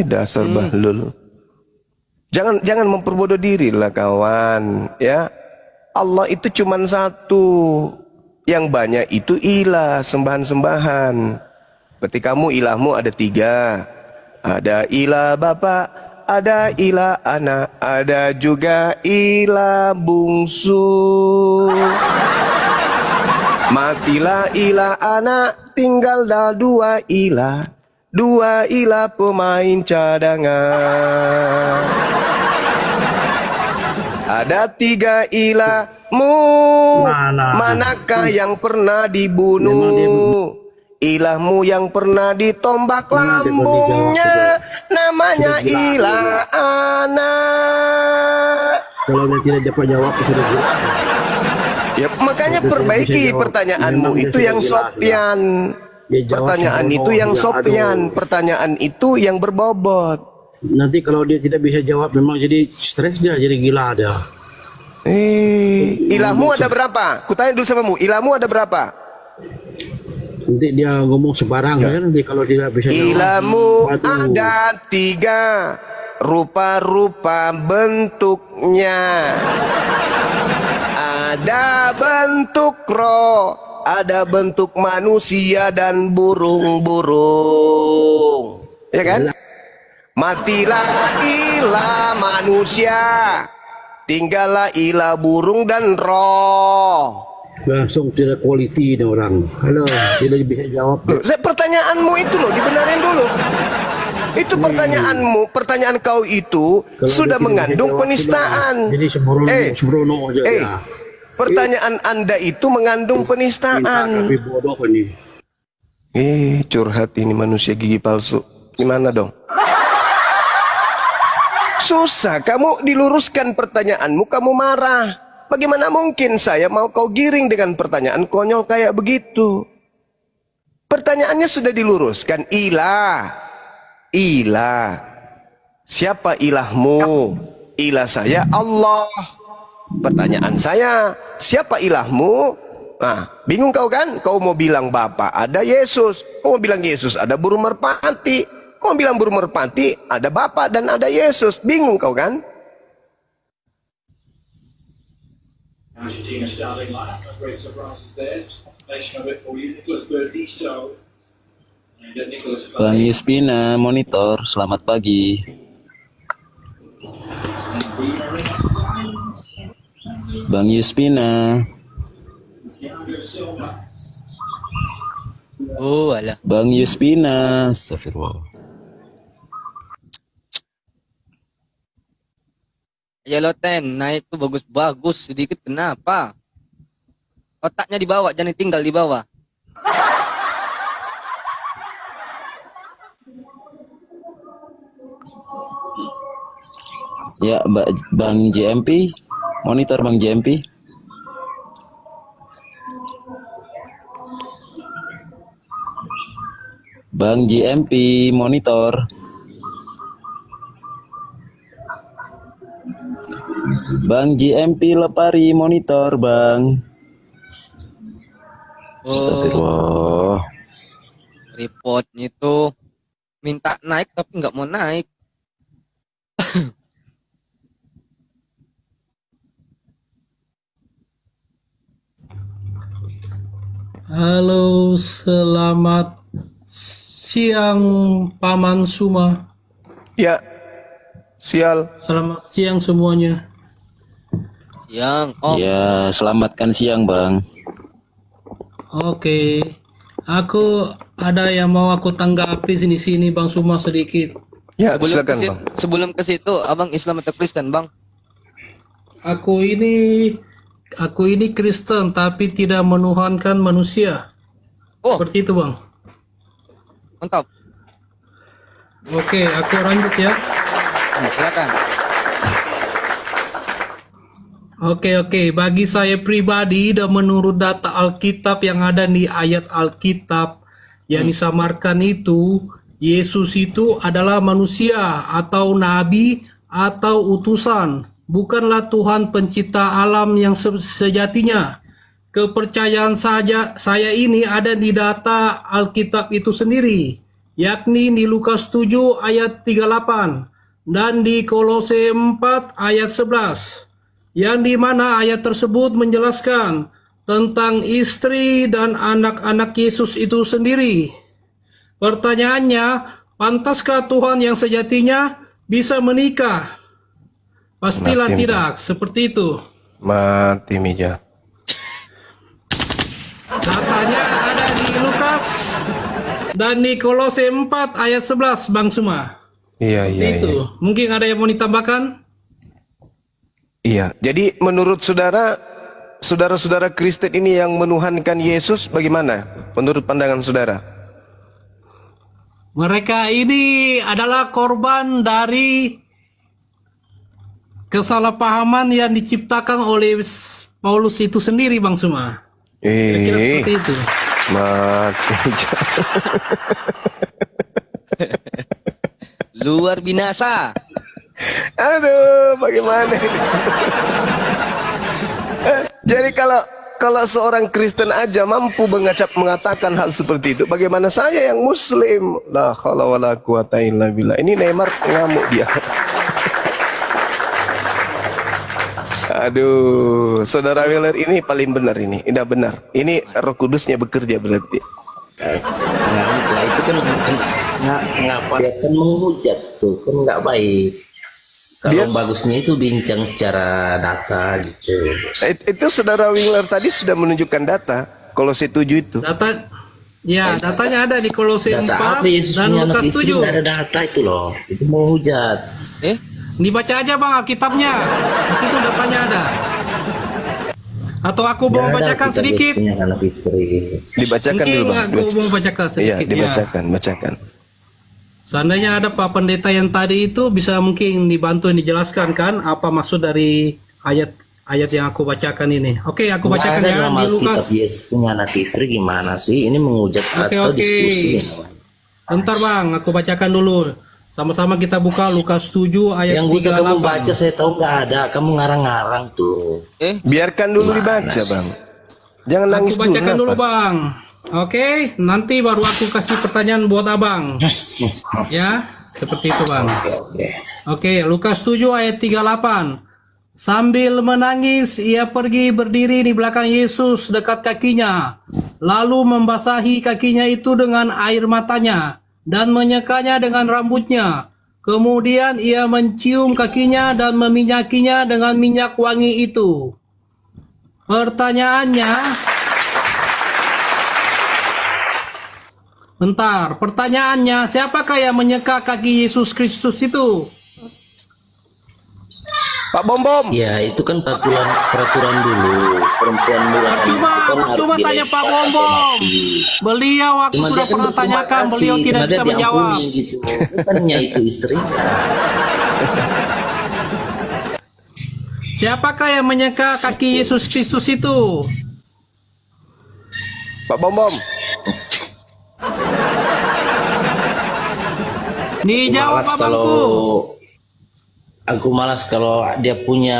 Dasar bahlul. Jangan memperbodoh diri lah kawan, ya. Allah itu cuma satu. Yang banyak itu ilah, sembahan-sembahan. Berarti kamu ilahmu ada 3. Ada ilah Bapa, ada ilah anak, ada juga ilah bungsu. Matilah ilah anak, tinggal dah 2 ilah. 2 ilah pemain cadangan. Ada 3 ilahmu, manakah yang pernah dibunuh? Ilahmu yang pernah ditombak lambungnya, namanya ilah anak. Kalau dia tidak dapat jawab sudah. Ya makanya perbaiki pertanyaanmu itu yang Sopyan. Pertanyaan itu yang Sopyan. Pertanyaan itu yang berbobot. Nanti kalau dia tidak bisa jawab memang jadi stres dia, jadi gila dia. Ilahmu ada berapa? Kutanya dulu samamu, ilahmu ada berapa? Nanti dia ngomong sembarang ya. Nanti kalau tidak bisa jawab. Ilahmu ada 3 rupa-rupa bentuknya. Ada bentuk roh, ada bentuk manusia dan burung-burung. Ya kan? Matilah ilah manusia, tinggallah ilah burung dan roh. Langsung tidak quality nih orang. Halo, tidak bisa jawab. Pertanyaanmu itu loh, dibenarin dulu. Itu pertanyaanmu, pertanyaan kau itu Kalau sudah dia tidak mengandung bisa jawab, penistaan. sudah. Jadi sembrono aja ya. Pertanyaan Anda itu mengandung penistaan. Tapi bodoh ini. Curhat ini manusia gigi palsu. Gimana dong? Susah, kamu diluruskan pertanyaanmu, kamu marah. Bagaimana mungkin saya mau kau giring dengan pertanyaan konyol kayak begitu? Pertanyaannya sudah diluruskan. Ilah. Siapa ilahmu? Ilah saya Allah. Pertanyaan saya, siapa ilahmu? Nah, bingung kau kan? Kau mau bilang Bapa, ada Yesus. Kau mau bilang Yesus, ada burung merpati. Kau bilang burung merpati, ada Bapa dan ada Yesus. Bingung kau kan? Bang Yuspina, monitor, selamat pagi. Bang Yuspina. Oh, alah. Bang Yuspina, astagfirullah. Ya lo Ten, naik tuh bagus-bagus sedikit, kenapa? Otaknya dibawa, jangan tinggal di bawah. Ya, Bang JMP, monitor Bang JMP. Bang JMP, monitor. Bang JMP Lepari, monitor Bang. Astagfirullah. Reportnya itu minta naik tapi nggak mau naik. Halo, selamat siang Paman Suma. Ya, sial. Selamat siang semuanya. Siang, Om. Ya, selamatkan siang Bang. Oke, aku ada yang mau aku tanggapi sini Bang Suma sedikit. Ya, silakan Bang. Sebelum ke situ, Abang Islam atau Kristen, Bang? Aku ini Kristen tapi tidak menuhankan manusia. Oh, seperti itu Bang. Mantap. Oke, aku lanjut ya. Silakan. Oke. Bagi saya pribadi dan menurut data Alkitab yang ada di ayat Alkitab yang disamarkan itu, Yesus itu adalah manusia atau nabi atau utusan. Bukanlah Tuhan pencipta alam yang sejatinya. Kepercayaan saya ini ada di data Alkitab itu sendiri, yakni di Lukas 7 ayat 38 dan di Kolose 4 ayat 11, yang dimana ayat tersebut menjelaskan tentang istri dan anak-anak Yesus itu sendiri. Pertanyaannya, pantaskah Tuhan yang sejatinya bisa menikah? Pastilah Mati, tidak, seperti itu. Mati Mija. Datanya ada di Lukas dan di Kolose 4 ayat 11, Bang Suma. Iya. Itu. Mungkin ada yang mau ditambahkan? Iya. Jadi menurut saudara-saudara Kristen ini yang menuhankan Yesus bagaimana? Menurut pandangan saudara? Mereka ini adalah korban dari kesalahpahaman yang diciptakan oleh Paulus itu sendiri Bang Suma. Kira-kira seperti itu. Mati. Luar binasa. Aduh, bagaimana ini? Jadi kalau seorang Kristen aja mampu mengatakan hal seperti itu, bagaimana saya yang Muslim? La haula wala quwata illa billah. Ini Neymar ngamuk dia. Aduh, saudara Wheeler ini paling benar ini, tidak benar. Ini Roh Kudusnya bekerja berarti. Nah, itu kan ngapa dia kan menghujat tuh, kan nggak baik. Kalau bagusnya itu bincang secara data gitu. Itu saudara Wheeler tadi sudah menunjukkan data. Kolose 7 itu. Data, ya datanya ada di Kolose 4 Data apa Yesus dan punya anak Lukas istri 7. nggak ada data itu loh. Itu menghujat. Dibaca aja Bang Alkitabnya. Di situ datanya ada. Atau aku mau bacakan sedikit. Anak istri. Dibacakan Mungkin dulu Bang. aku mau bacakan sedikit. Iya, dibacakan, bacakan. Seandainya ada Pak Pendeta yang tadi itu bisa mungkin dibantu dijelaskan kan apa maksud dari ayat yang aku bacakan ini. Oke, aku bacakan ya di Lukas. Yesus punya anak istri gimana sih? Ini menghujat atau diskusi? Bentar Bang, aku bacakan dulu. Sama-sama kita buka Lukas 7 ayat 38. Yang bisa kamu baca saya tahu nggak ada. Kamu ngarang-ngarang tuh. Biarkan dulu dibaca Bang. Jangan nangis dulu. Aku bacakan dulu Bang. Oke, nanti baru aku kasih pertanyaan buat Abang. Ya, seperti itu Bang. Oke, Lukas 7 ayat 38. Sambil menangis, ia pergi berdiri di belakang Yesus dekat kakinya. Lalu membasahi kakinya itu dengan air matanya dan menyekanya dengan rambutnya. Kemudian ia mencium kakinya dan meminyakinya dengan minyak wangi itu. Pertanyaannya, siapakah yang menyeka kaki Yesus Kristus itu? Pak Bom. Ya, itu kan peraturan dulu. Perempuan Cuma tanya Pak Bom. Beliau aku sudah pernah tanyakan, beliau tidak bisa menjawab. Gitu. Bukannya itu istrinya. Siapakah yang menyeka kaki Yesus Kristus itu? Pak Bom. Dijawab abangku. Aku malas kalau dia punya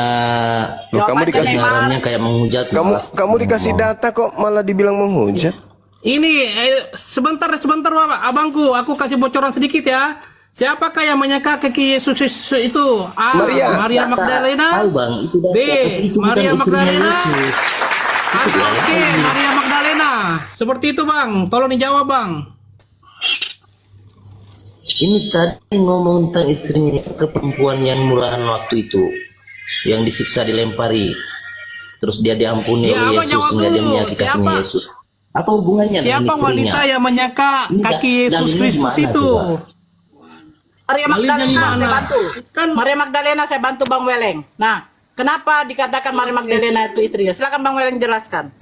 kamu dikasih sarannya kayak menghujat. Kamu dikasih data kok malah dibilang menghujat. Ini sebentar Bapak, abangku, aku kasih bocoran sedikit ya. Siapakah yang menyeka kaki Yesus Kristus itu? A. Maria Magdalena. Tahu Bang, itu B. itu Maria Magdalena. Yesus. Atau C. Maria Magdalena. Seperti itu Bang, tolong dijawab Bang. Ini tadi ngomong tentang istrinya ke perempuan yang murahan waktu itu, yang disiksa dilempari, terus dia diampuni oleh Yesus, nggak dia menyakiti kakinya Yesus. Apa hubungannya dengan Siapa istrinya? wanita yang menyeka kaki Yesus Kristus itu? Maria Magdalena saya bantu. Maria Magdalena saya bantu Bang Weleng. Nah, kenapa dikatakan Maria Magdalena itu istrinya? Silakan Bang Weleng jelaskan.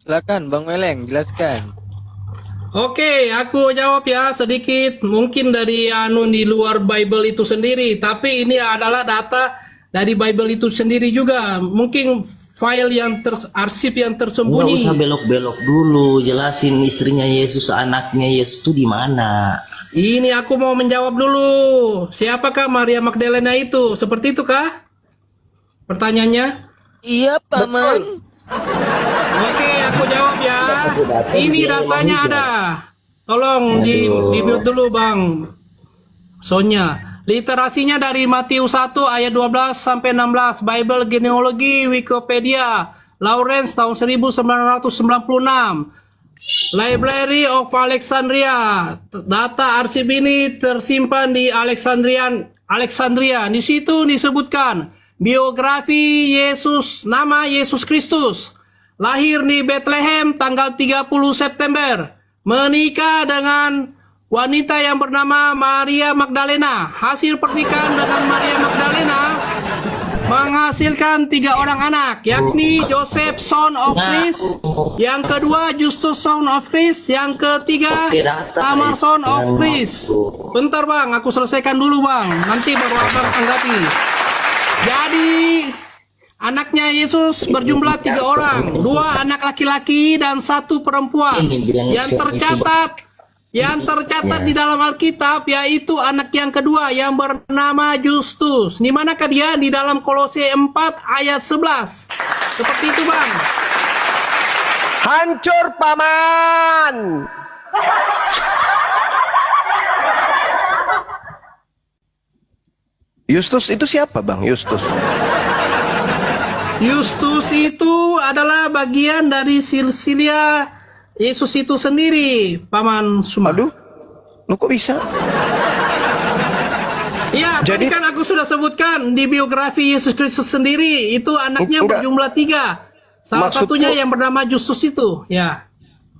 Silakan Bang Weleng, jelaskan. Oke, aku jawab ya sedikit. Mungkin dari di luar Bible itu sendiri, tapi ini adalah data dari Bible itu sendiri juga. Mungkin file yang arsip yang tersembunyi. Nggak usah belok-belok dulu, jelasin istrinya Yesus, anaknya Yesus itu di mana. Ini aku mau menjawab dulu. Siapakah Maria Magdalena itu? Seperti itu kah? Pertanyaannya? Iya, Paman. Oke, aku jawab ya. Ini datanya ada. Tolong di mute dulu Bang Sonya. Literasinya dari Matius 1 ayat 12 sampai 16, Bible Genealogi Wikipedia, Lawrence tahun 1996. Library of Alexandria. Data arsip ini tersimpan di Alexandria. Di situ disebutkan biografi Yesus, nama Yesus Kristus. Lahir di Bethlehem tanggal 30 September. Menikah dengan wanita yang bernama Maria Magdalena. Hasil pernikahan dengan Maria Magdalena menghasilkan 3 orang anak, yakni Joseph son of Chris, yang kedua Justus son of Chris, yang ketiga Tamar son of Chris. Bentar bang, aku selesaikan dulu bang, nanti baru abang tanggapi. Jadi anaknya Yesus berjumlah 3 orang, 2 anak laki-laki dan 1 perempuan. Yang tercatat di dalam Alkitab yaitu anak yang kedua yang bernama Justus. Di manakah dia? Di dalam Kolose 4 ayat 11. Seperti itu bang. Hancur paman. Justus itu siapa bang? Justus itu adalah bagian dari silsilah Yesus itu sendiri, Paman Suma. Aduh, lu kok bisa? Ya, tadi kan aku sudah sebutkan di biografi Yesus Kristus sendiri, itu anaknya berjumlah 3. Salah satunya yang bernama Justus itu, ya.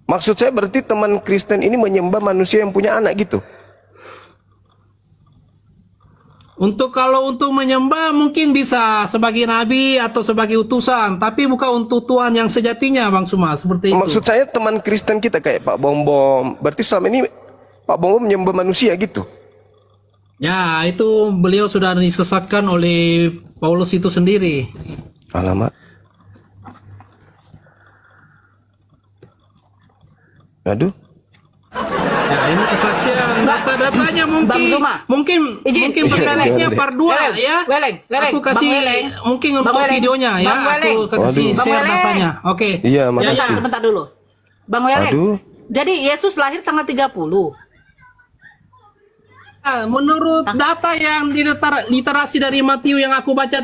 Maksud saya berarti teman Kristen ini menyembah manusia yang punya anak gitu? Kalau untuk menyembah mungkin bisa sebagai nabi atau sebagai utusan, tapi bukan untuk Tuhan yang sejatinya, Bang Suma, seperti itu. Maksud saya teman Kristen kita kayak Pak Bom, berarti selama ini Pak Bom menyembah manusia gitu? Ya, itu beliau sudah disesatkan oleh Paulus itu sendiri. Alamak. Aduh. Ya, ini kesaksian, data-datanya mungkin berkaitannya part 2 ya. Aku kasih mungkin untuk videonya ya. Aku kasih share datanya. Oke. Iya, makasih. Sebentar dulu. Bang Weleng. Jadi Yesus lahir tanggal 30. Menurut data yang literasi dari Matius yang aku baca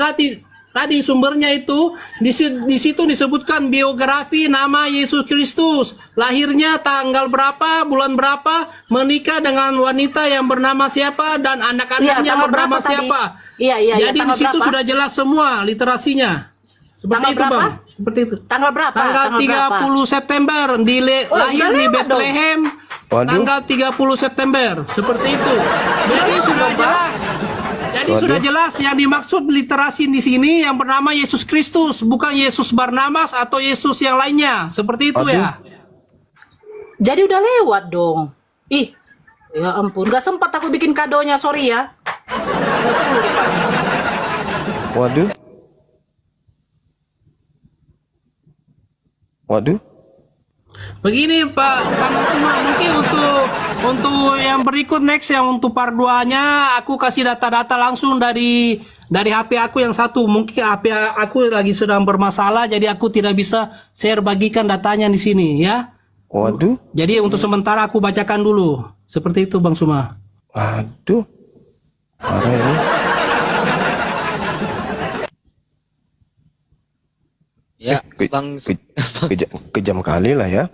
tadi sumbernya itu di situ disebutkan biografi nama Yesus Kristus, lahirnya tanggal berapa, bulan berapa, menikah dengan wanita yang bernama siapa, dan anak-anaknya bernama siapa. Jadi di situ sudah jelas semua literasinya. Seperti itu bang. Seperti itu. Tanggal berapa? Tanggal 30 September lahir di Bethlehem. Tanggal 30 September. Seperti itu. Jadi sudah jelas. Sudah jelas yang dimaksud literasi di sini yang bernama Yesus Kristus, bukan Yesus Barnabas atau Yesus yang lainnya. Seperti itu ya. Jadi udah lewat dong. Ih, ya ampun, gak sempat aku bikin kadonya, sorry ya. Waduh. Begini Pak mungkin untuk yang berikut next yang untuk part 2-nya aku kasih data-data langsung dari HP aku yang satu. Mungkin HP aku lagi sedang bermasalah jadi aku tidak bisa share bagikan datanya di sini ya. Waduh. Jadi untuk sementara aku bacakan dulu. Seperti itu Bang Suma. Waduh. Parah ini. Ya, Bang kejam kali lah ya.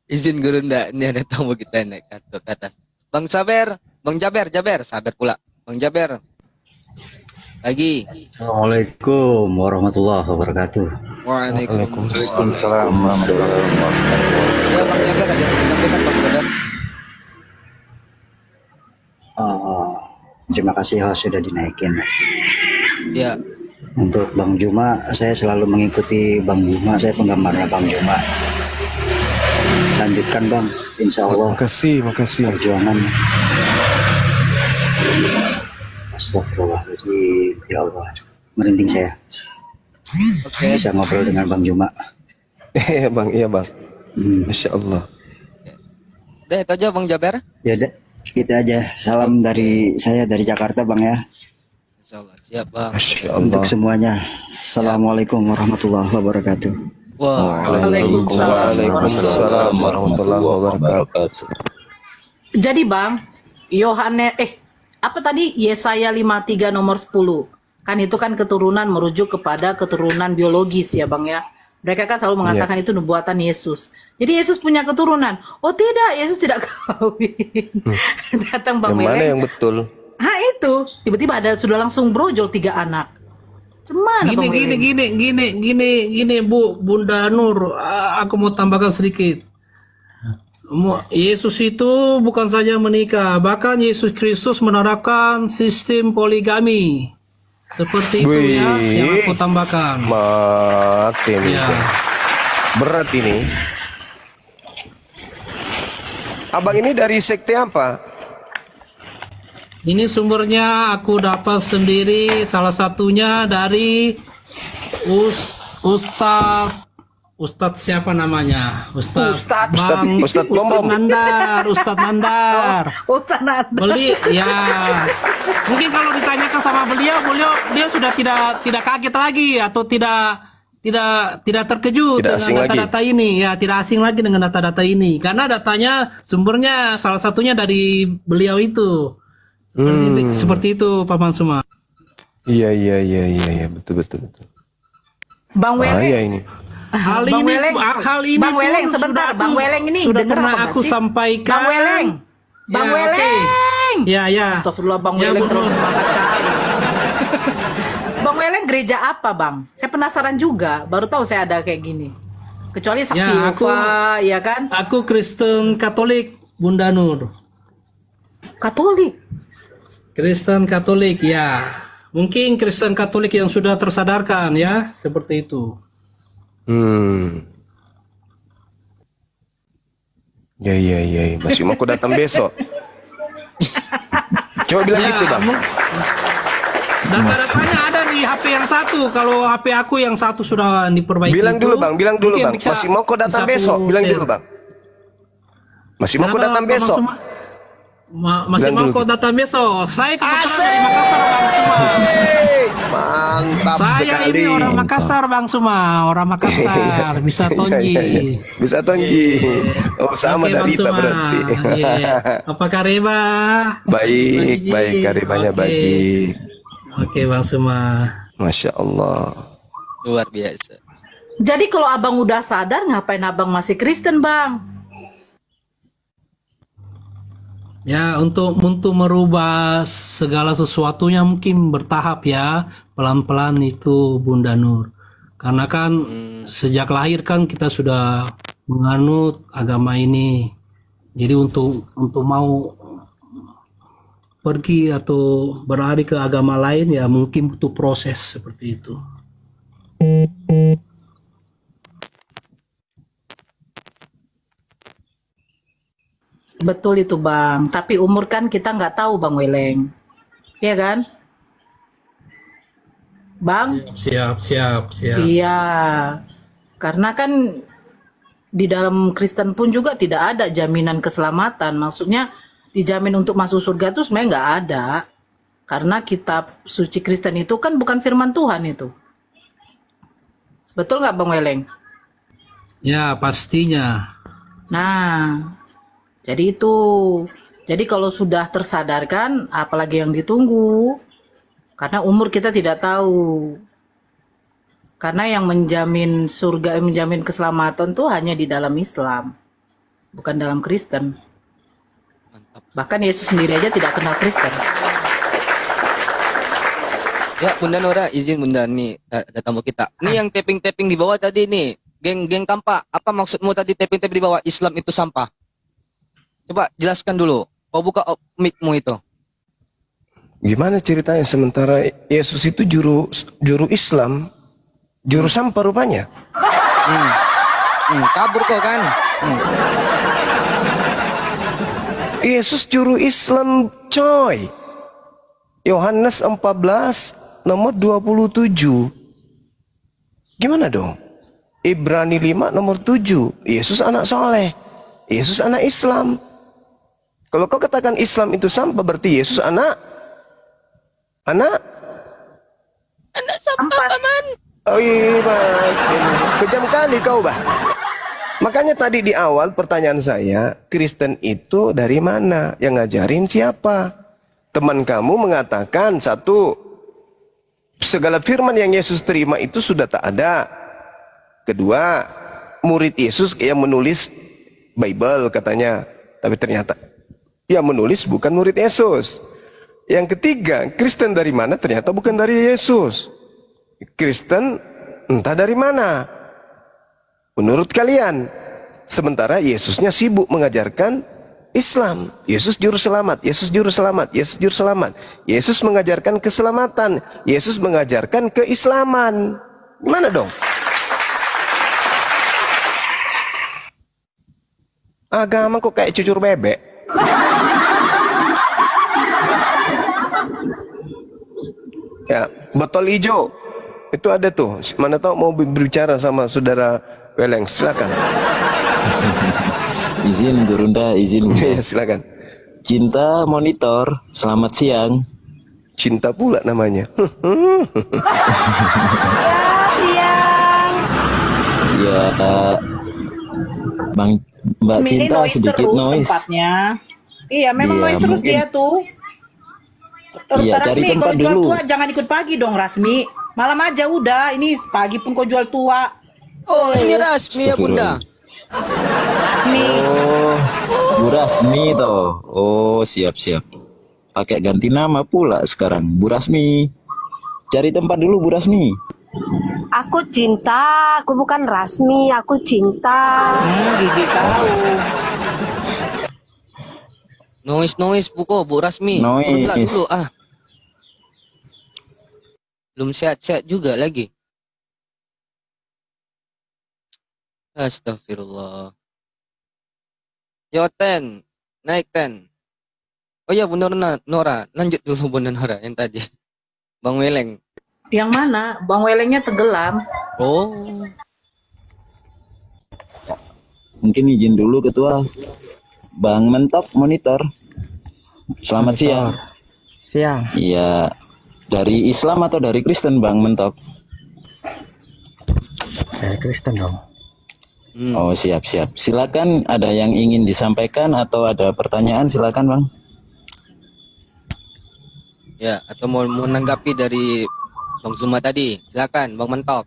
Izin guru ndak, ini ada tamu kita naik ke atas. Bang Jaber, sabar pula. Bang Jaber. Lagi. Assalamualaikum warahmatullahi wabarakatuh. Waalaikumsalam warahmatullahi wabarakatuh. Ya Bang Jaber, ada yang disampaikan Bang Jaber. Terima kasih sudah dinaikin. Ya. Untuk Bang Juma, saya selalu mengikuti Bang Juma, saya penggemarnya Bang Juma. Lanjutkan Bang, insya Allah. Makasih. Perjuangan. Astagfirullahaladzim, ya Allah, merinding saya. Bisa ngobrol dengan Bang Juma. Iya bang. Masya Allah. Udah itu aja Bang Jaber. Ya udah, itu aja. Salam dari saya dari Jakarta Bang ya. Insyaallah, siap Bang. Untuk semuanya. Assalamualaikum warahmatullahi wabarakatuh. Waalaikumsalam warahmatullahi wabarakatuh. Jadi Bang, apa tadi Yesaya 53 nomor 10. Kan itu kan keturunan merujuk kepada keturunan biologis ya Bang ya. Mereka kan selalu mengatakan itu nubuatan Yesus. Jadi Yesus punya keturunan. Oh tidak, Yesus tidak kawin. Datang Bang Yang Weleng. mana yang betul? Itu tiba-tiba sudah langsung brojol 3 anak. Cuman Gini Bu, Bunda Nur, aku mau tambahkan sedikit. Yesus itu bukan saja menikah, bahkan Yesus Kristus menerapkan sistem poligami. Seperti itu ya, yang aku tambahkan. Makin Ya. berat ini. Abang ini dari sekte apa? Ini sumbernya aku dapat sendiri, salah satunya dari Ustadz siapa namanya? Ustadz Nandar. Ustadz Nandar. Beli ya. Mungkin kalau ditanyakan sama beliau dia sudah tidak kaget lagi atau tidak terkejut Tidak asing dengan lagi. data-data ini ya, tidak asing lagi dengan data-data ini karena datanya sumbernya salah satunya dari beliau itu. Seperti itu Pak Mansuma. Iya, betul. Bang Weleng. Bahaya ini. Hal Bang ini Weleng. Bang pun Weleng sebentar, Bang Weleng ini sudah dengar pernah apa aku sih? sampaikan. Bang Weleng. Bang Ya, oke. Weleng. Ya. Astagfirullah, Bang Ya, Weleng Bu terus Nur. semangat kali. Bang Weleng gereja apa, Bang? Saya penasaran juga, baru tahu saya ada kayak gini. Kecuali Saksi Ya, Yehova, ya kan? Aku Kristen Katolik, Bunda Nur. Katolik. Kristen Katolik, ya. Mungkin Kristen Katolik yang sudah tersadarkan ya, seperti itu. Ya. Masih mau aku datang besok. Coba bilang gitu, Bang. Data-datanya ada di HP yang satu. Kalau HP aku yang satu sudah diperbaiki. Bilang dulu, Bang. mungkin Bang. bisa- Masih mau kau datang bisa besok. aku Bilang share. dulu, Bang. Masih mau kau Kenapa, datang Pak besok. Mansuma? Masih Bilang mau dulu kau gitu. datang besok. Saya kebetulan dari Makassar, Bang Suma. Mantap Saya sekali. ini orang Makassar, Bang Suma. Orang Makassar. Bisa tonji. Iya. Bisa tonji. Oh, sama Oke, Bang dari Rita Suma. berarti. Iya. Apa kareba? Baik, karimanya Oke. baik. Oke, Bang Suma. Masya Allah. Luar biasa. Jadi kalau abang udah sadar, ngapain abang masih Kristen, Bang? Ya, untuk merubah segala sesuatunya mungkin bertahap ya, pelan-pelan itu Bunda Nur. Karena kan sejak lahir kan kita sudah menganut agama ini. Jadi untuk mau pergi atau beralih ke agama lain ya mungkin butuh proses seperti itu. Betul itu, Bang. Tapi umur kan kita nggak tahu, Bang Weleng. Iya kan? Bang? Siap. Iya. Karena kan di dalam Kristen pun juga tidak ada jaminan keselamatan. Maksudnya dijamin untuk masuk surga itu sebenarnya nggak ada. Karena kitab suci Kristen itu kan bukan firman Tuhan itu. Betul nggak, Bang Weleng? Ya, pastinya. Nah, jadi itu. Jadi kalau sudah tersadarkan, apalagi yang ditunggu? Karena umur kita tidak tahu. Karena yang menjamin surga, menjamin keselamatan tuh hanya di dalam Islam, bukan dalam Kristen. Bahkan Yesus sendiri aja tidak kenal Kristen. Ya, Bunda Nora, izin Bunda nih ada tamu kita. Ini yang tapping-tapping di bawah tadi nih, geng Kampa. Apa maksudmu tadi tapping-tapping di bawah Islam itu sampah? Coba jelaskan dulu. Kau buka mic-mu itu. Gimana ceritanya sementara Yesus itu juru Islam, juru sampah rupanya? Kabur kok kan? Yesus juru Islam, coy. Yohanes 14 nomor 27. Gimana dong? Ibrani 5 nomor 7. Yesus anak soleh. Yesus anak Islam. Kalau kau katakan Islam itu sampah, berarti Yesus anak sampah, Paman. Oh iya, kejam kali kau, bah. Makanya tadi di awal pertanyaan saya, Kristen itu dari mana? Yang ngajarin siapa? Teman kamu mengatakan satu, segala firman yang Yesus terima itu sudah tak ada. Kedua, murid Yesus yang menulis Bible katanya, tapi ternyata yang menulis bukan murid Yesus. Yang ketiga, Kristen dari mana? Ternyata bukan dari Yesus. Kristen entah dari mana. Menurut kalian, Sementara Yesusnya sibuk mengajarkan Islam. Yesus juru selamat, Yesus juru selamat, Yesus juru selamat. Yesus mengajarkan keselamatan, Yesus mengajarkan keislaman. Gimana dong? Agama kok kayak cucur bebek? Ya, botol hijau itu ada tuh. Mana tahu mau berbicara sama saudara Weleng, silakan. Izin Gurunda, izin. Ya, silakan. Cinta Monitor, selamat siang. Cinta pula namanya. Siang. Ya, Bang Mbak Ini Cinta noise sedikit terus noise. tempatnya. Iya, memang Iya, noise terus mungkin. dia tuh. Iya, cari Rasmi, tempat kalau jual dulu. tua jangan ikut pagi dong, Rasmi. Malam aja udah. Ini pagi pun kau jual tua. Oh, ini Rasmi ya Bunda. Rasmi. Oh, Bu Rasmi toh. Oh, siap-siap. Pakai ganti nama pula sekarang, Bu Rasmi. Cari tempat dulu, Bu Rasmi. Aku cinta, aku bukan Rasmi, aku cinta. Gigi tahu. Noise buko Bu Rasmi. Noise. Turunlah dulu ah. Belum sehat-sehat juga lagi. Astagfirullah. Yo Ten, naik Ten. Oh ya Bunda Nora, lanjut dulu Bunda Nora yang tadi. Bang Weleng. Yang mana? Bang Welengnya tenggelam. Oh. Mungkin izin dulu Ketua. Bang Mentok Monitor. Selamat siang. Siang. Iya. Dari Islam atau dari Kristen Bang Mentok? Dari Kristen dong. Oh, siap-siap. Silakan, ada yang ingin disampaikan atau ada pertanyaan, silakan Bang. Ya, atau mau menanggapi dari Bang Zuma tadi. Silakan Bang Mentok.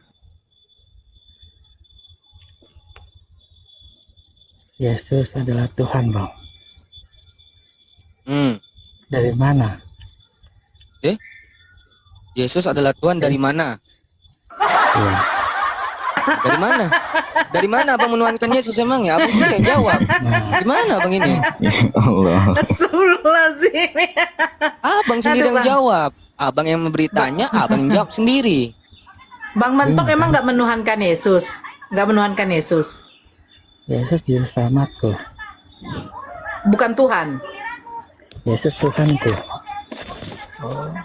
Yesus adalah Tuhan, Bang. Dari mana? Yesus adalah Tuhan dari mana? Iya. Dari mana? Dari mana Abang menuhankan Yesus emang ya? Abang sendiri yang jawab. Gimana Bang ini? Allah. Astagfirullahaladzim. Abang sendiri Aduh, yang Bang. jawab. Abang yang memberitanya, Abang yang jawab sendiri. Bang Mentok emang nggak menuhankan Yesus? Nggak menuhankan Yesus? Yesus juru selamatku. Bukan Tuhan? Yesus Tuhanku.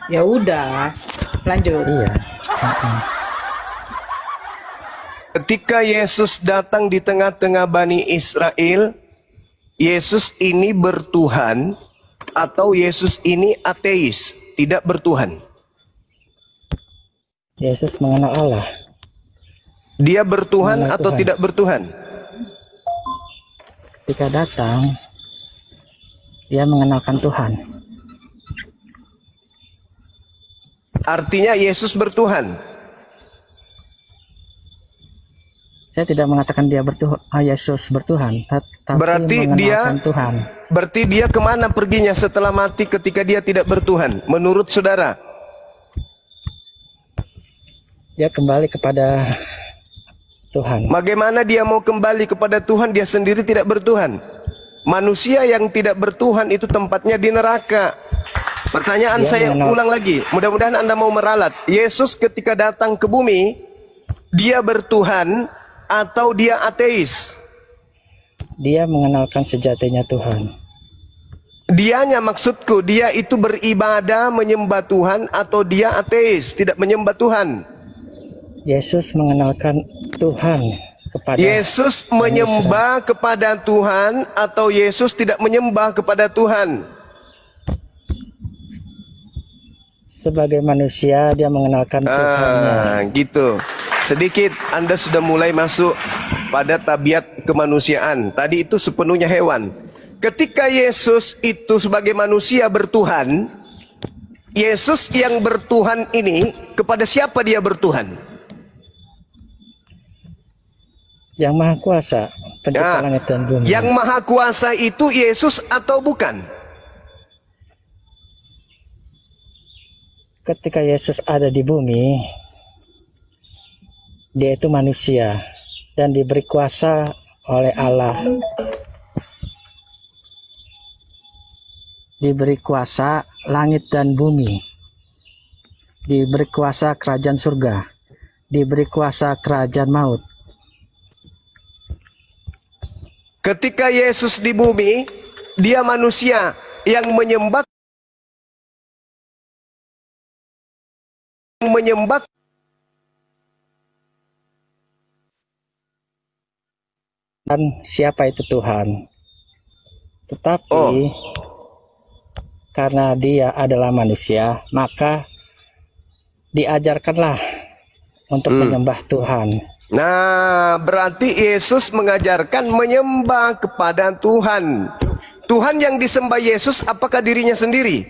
Ya udah, lanjut. Iya. Ketika Yesus datang di tengah-tengah Bani Israel, Yesus ini bertuhan atau Yesus ini ateis, tidak bertuhan? Yesus mengenal Allah. Dia bertuhan Mengenal atau Tuhan. tidak bertuhan? Ketika datang, dia mengenalkan Tuhan. Artinya Yesus bertuhan. Saya tidak mengatakan dia Yesus bertuhan, tapi Berarti mengenalkan Tuhan. Berarti dia kemana perginya setelah mati ketika dia tidak bertuhan? Menurut saudara? Dia kembali kepada Tuhan. Bagaimana dia mau kembali kepada Tuhan, dia sendiri tidak bertuhan? Manusia yang tidak bertuhan itu tempatnya di neraka. Pertanyaan Dia saya mengenal- ulang lagi, mudah-mudahan Anda mau meralat. Yesus ketika datang ke bumi, dia bertuhan atau dia ateis? Dia mengenalkan sejatinya Tuhan. Dianya maksudku, dia itu beribadah menyembah Tuhan atau dia ateis, tidak menyembah Tuhan? Yesus mengenalkan Tuhan kepada Yesus menyembah kepada Tuhan atau Yesus tidak menyembah kepada Tuhan? sebagai manusia dia mengenalkan Tuhannya. Gitu. Sedikit Anda sudah mulai masuk pada tabiat kemanusiaan. Tadi itu sepenuhnya hewan. Ketika Yesus itu sebagai manusia bertuhan, Yesus yang bertuhan ini kepada siapa dia bertuhan? Yang Maha Kuasa, pencipta langit dan bumi. Yang Maha Kuasa itu Yesus atau bukan? Ketika Yesus ada di bumi, dia itu manusia dan diberi kuasa oleh Allah. Diberi kuasa langit dan bumi. Diberi kuasa kerajaan surga. Diberi kuasa kerajaan maut. Ketika Yesus di bumi, dia manusia yang menyembah dan siapa itu Tuhan. Tetapi karena dia adalah manusia, maka diajarkanlah untuk menyembah Tuhan. Nah, berarti Yesus mengajarkan menyembah kepada Tuhan. Tuhan yang disembah Yesus apakah dirinya sendiri?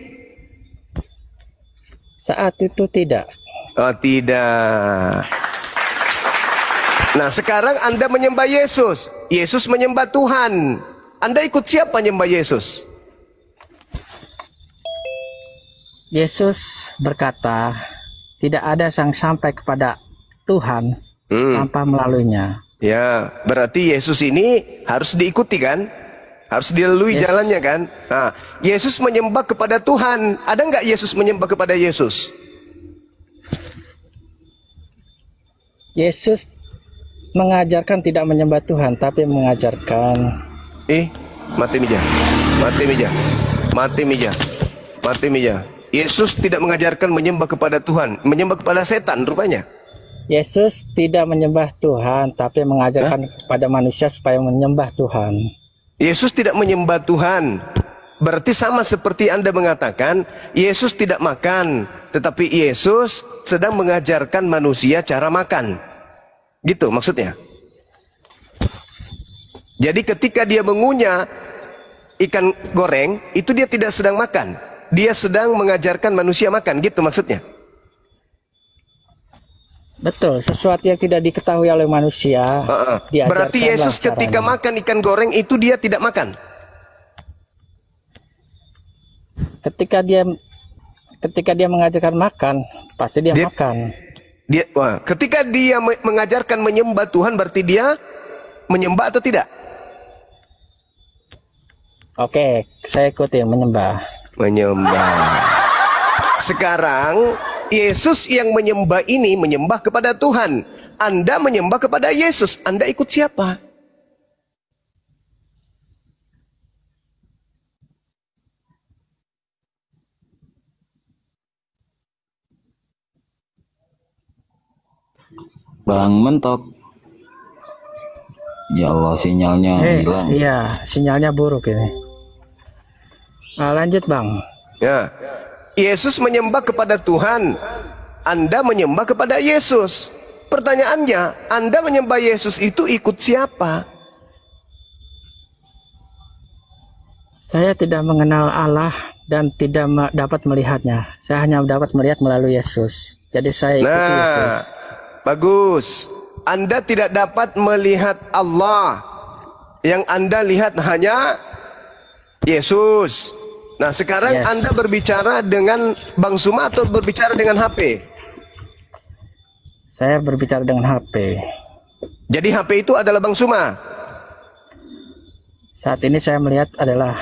Saat itu tidak. Oh, tidak. Nah, sekarang Anda menyembah Yesus. Yesus menyembah Tuhan. Anda ikut siapa menyembah Yesus? Yesus berkata, tidak ada yang sampai kepada Tuhan tanpa melaluinya. Ya, berarti Yesus ini harus diikuti kan? Harus dilalui jalannya kan? Nah, Yesus menyembah kepada Tuhan. Ada nggak Yesus menyembah kepada Yesus? Yesus mengajarkan tidak menyembah Tuhan, tapi mengajarkan. Mati meja, mati meja, mati meja, mati meja. Yesus tidak mengajarkan menyembah kepada Tuhan, menyembah kepada setan rupanya. Yesus tidak menyembah Tuhan, tapi mengajarkan kepada manusia supaya menyembah Tuhan. Yesus tidak menyembah Tuhan. Berarti sama seperti Anda mengatakan, Yesus tidak makan, tetapi Yesus sedang mengajarkan manusia cara makan. Gitu maksudnya. Jadi ketika dia mengunyah ikan goreng, itu dia tidak sedang makan. Dia sedang mengajarkan manusia makan, gitu maksudnya. Betul, sesuatu yang tidak diketahui oleh manusia. Berarti Yesus ketika makan ikan goreng itu dia tidak makan. Ketika dia mengajarkan makan, pasti dia makan. Ketika dia mengajarkan menyembah Tuhan, berarti dia menyembah atau tidak? Oke, saya ikuti menyembah. Sekarang Yesus yang menyembah ini menyembah kepada Tuhan. Anda menyembah kepada Yesus. Anda ikut siapa? Bang mentok. Ya Allah, sinyalnya hilang. Iya, sinyalnya buruk ini. Lanjut Bang. Ya, Yesus menyembah kepada Tuhan. Anda menyembah kepada Yesus. Pertanyaannya, Anda menyembah Yesus itu ikut siapa? Saya tidak mengenal Allah dan tidak dapat melihatnya. Saya hanya dapat melihat melalui Yesus. Jadi saya ikuti Yesus. Bagus. Anda tidak dapat melihat Allah. Yang Anda lihat hanya Yesus. Nah, sekarang Anda berbicara dengan Bang Suma atau berbicara dengan HP? Saya berbicara dengan HP. Jadi HP itu adalah Bang Suma? Saat ini saya melihat adalah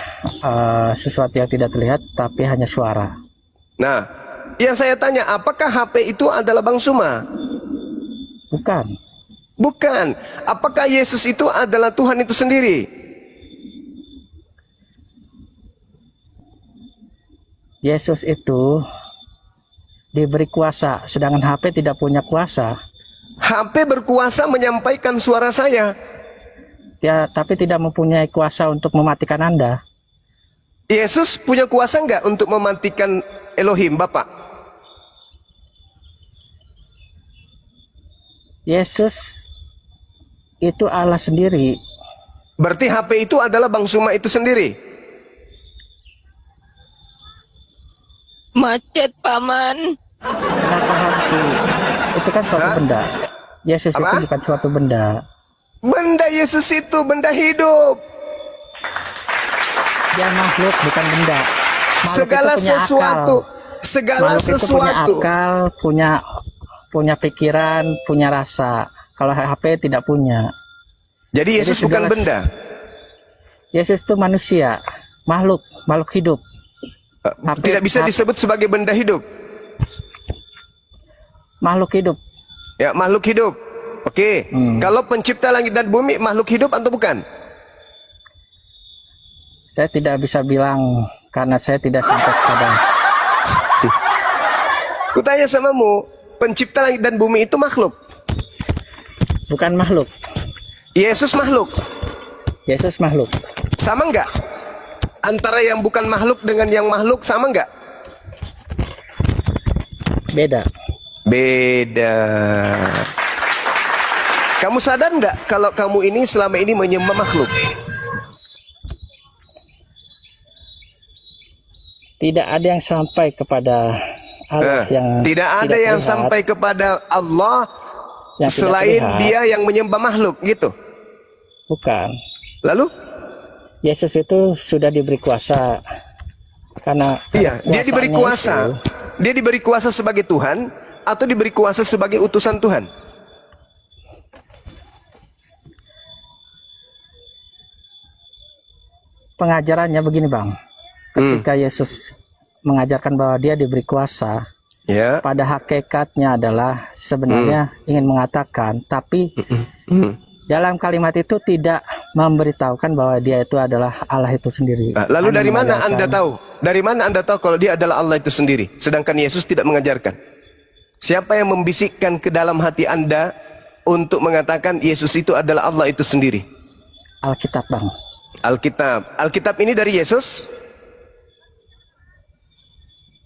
sesuatu yang tidak terlihat, tapi hanya suara. Nah, yang saya tanya, apakah HP itu adalah Bang Suma? Bukan. Bukan. Apakah Yesus itu adalah Tuhan itu sendiri? Yesus itu diberi kuasa, sedangkan HP tidak punya kuasa. HP berkuasa menyampaikan suara saya. Ya, tapi tidak mempunyai kuasa untuk mematikan Anda. Yesus punya kuasa nggak untuk mematikan Elohim, Bapak? Yesus itu Allah sendiri. Berarti HP itu adalah Bang Suma itu sendiri? Macet paman. Kenapa harus itu kan suatu benda. Yesus itu bukan suatu benda. Benda Yesus itu benda hidup. Dia makhluk bukan benda. Makhluk segala sesuatu, segala sesuatu. Punya akal, punya pikiran, punya rasa. Kalau HP tidak punya. Jadi Yesus bukan benda. Yesus itu manusia, makhluk hidup. Tidak bisa disebut sebagai benda hidup. Makhluk hidup. Ya, makhluk hidup. Oke. Kalau pencipta langit dan bumi makhluk hidup atau bukan? Saya tidak bisa bilang karena saya tidak sampai pada. Kutanya samamu, pencipta langit dan bumi itu makhluk? Bukan makhluk. Yesus makhluk? Yesus makhluk. Sama enggak? Antara yang bukan makhluk dengan yang makhluk sama enggak? Beda. Beda. Kamu sadar enggak kalau kamu ini selama ini menyembah makhluk? Tidak ada yang sampai kepada Allah yang tidak ada yang terlihat, sampai kepada Allah yang tidak selain terlihat. Dia yang menyembah makhluk, gitu. Bukan. Lalu? Yesus itu sudah diberi kuasa karena Iya, dia diberi kuasaannya kuasa. itu, Dia diberi kuasa sebagai Tuhan atau diberi kuasa sebagai utusan Tuhan? pengajarannya begini Bang. Ketika Yesus mengajarkan bahwa dia diberi kuasa, pada hakikatnya adalah sebenarnya ingin mengatakan, tapi dalam kalimat itu tidak memberitahukan bahwa dia itu adalah Allah itu sendiri. Nah, lalu Hanya dari mana mengajarkan- Anda tahu? Dari mana Anda tahu kalau dia adalah Allah itu sendiri? Sedangkan Yesus tidak mengajarkan. Siapa yang membisikkan ke dalam hati Anda untuk mengatakan Yesus itu adalah Allah itu sendiri? Alkitab Bang. Alkitab. Alkitab ini dari Yesus?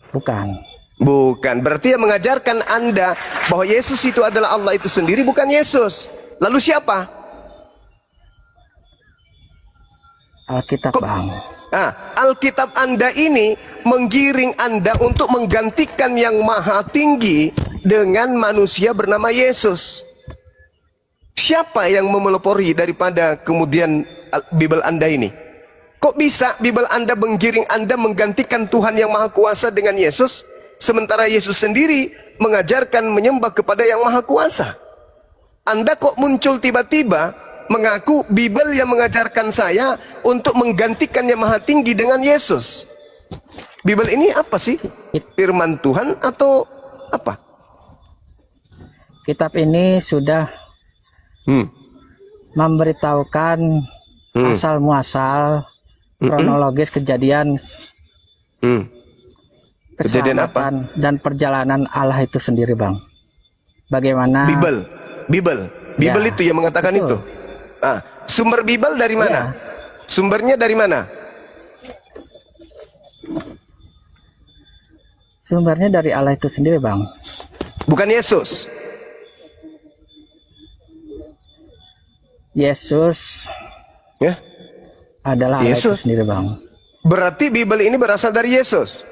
Bukan. Bukan. Berarti yang mengajarkan Anda bahwa Yesus itu adalah Allah itu sendiri bukan Yesus. Lalu siapa? Alkitab Bang. Alkitab Anda ini menggiring Anda untuk menggantikan yang maha tinggi dengan manusia bernama Yesus. Siapa yang memelopori daripada kemudian Bible Anda ini? Kok bisa Bible Anda menggiring Anda menggantikan Tuhan yang maha kuasa dengan Yesus, sementara Yesus sendiri mengajarkan menyembah kepada yang maha kuasa? Anda kok muncul tiba-tiba mengaku Bible yang mengajarkan saya untuk menggantikan yang maha tinggi dengan Yesus? Bible ini apa sih? Firman Tuhan atau apa? Kitab ini sudah memberitahukan asal muasal kronologis kejadian Kejadian apa? keselamatan dan perjalanan Allah itu sendiri Bang. Bagaimana Bible Ya, itu yang mengatakan betul. itu. Sumber Bible dari mana? Sumbernya dari mana? Sumbernya dari Allah itu sendiri Bang. Bukan Yesus. Yesus adalah Allah itu Yesus sendiri Bang. Berarti Bible ini berasal dari Yesus.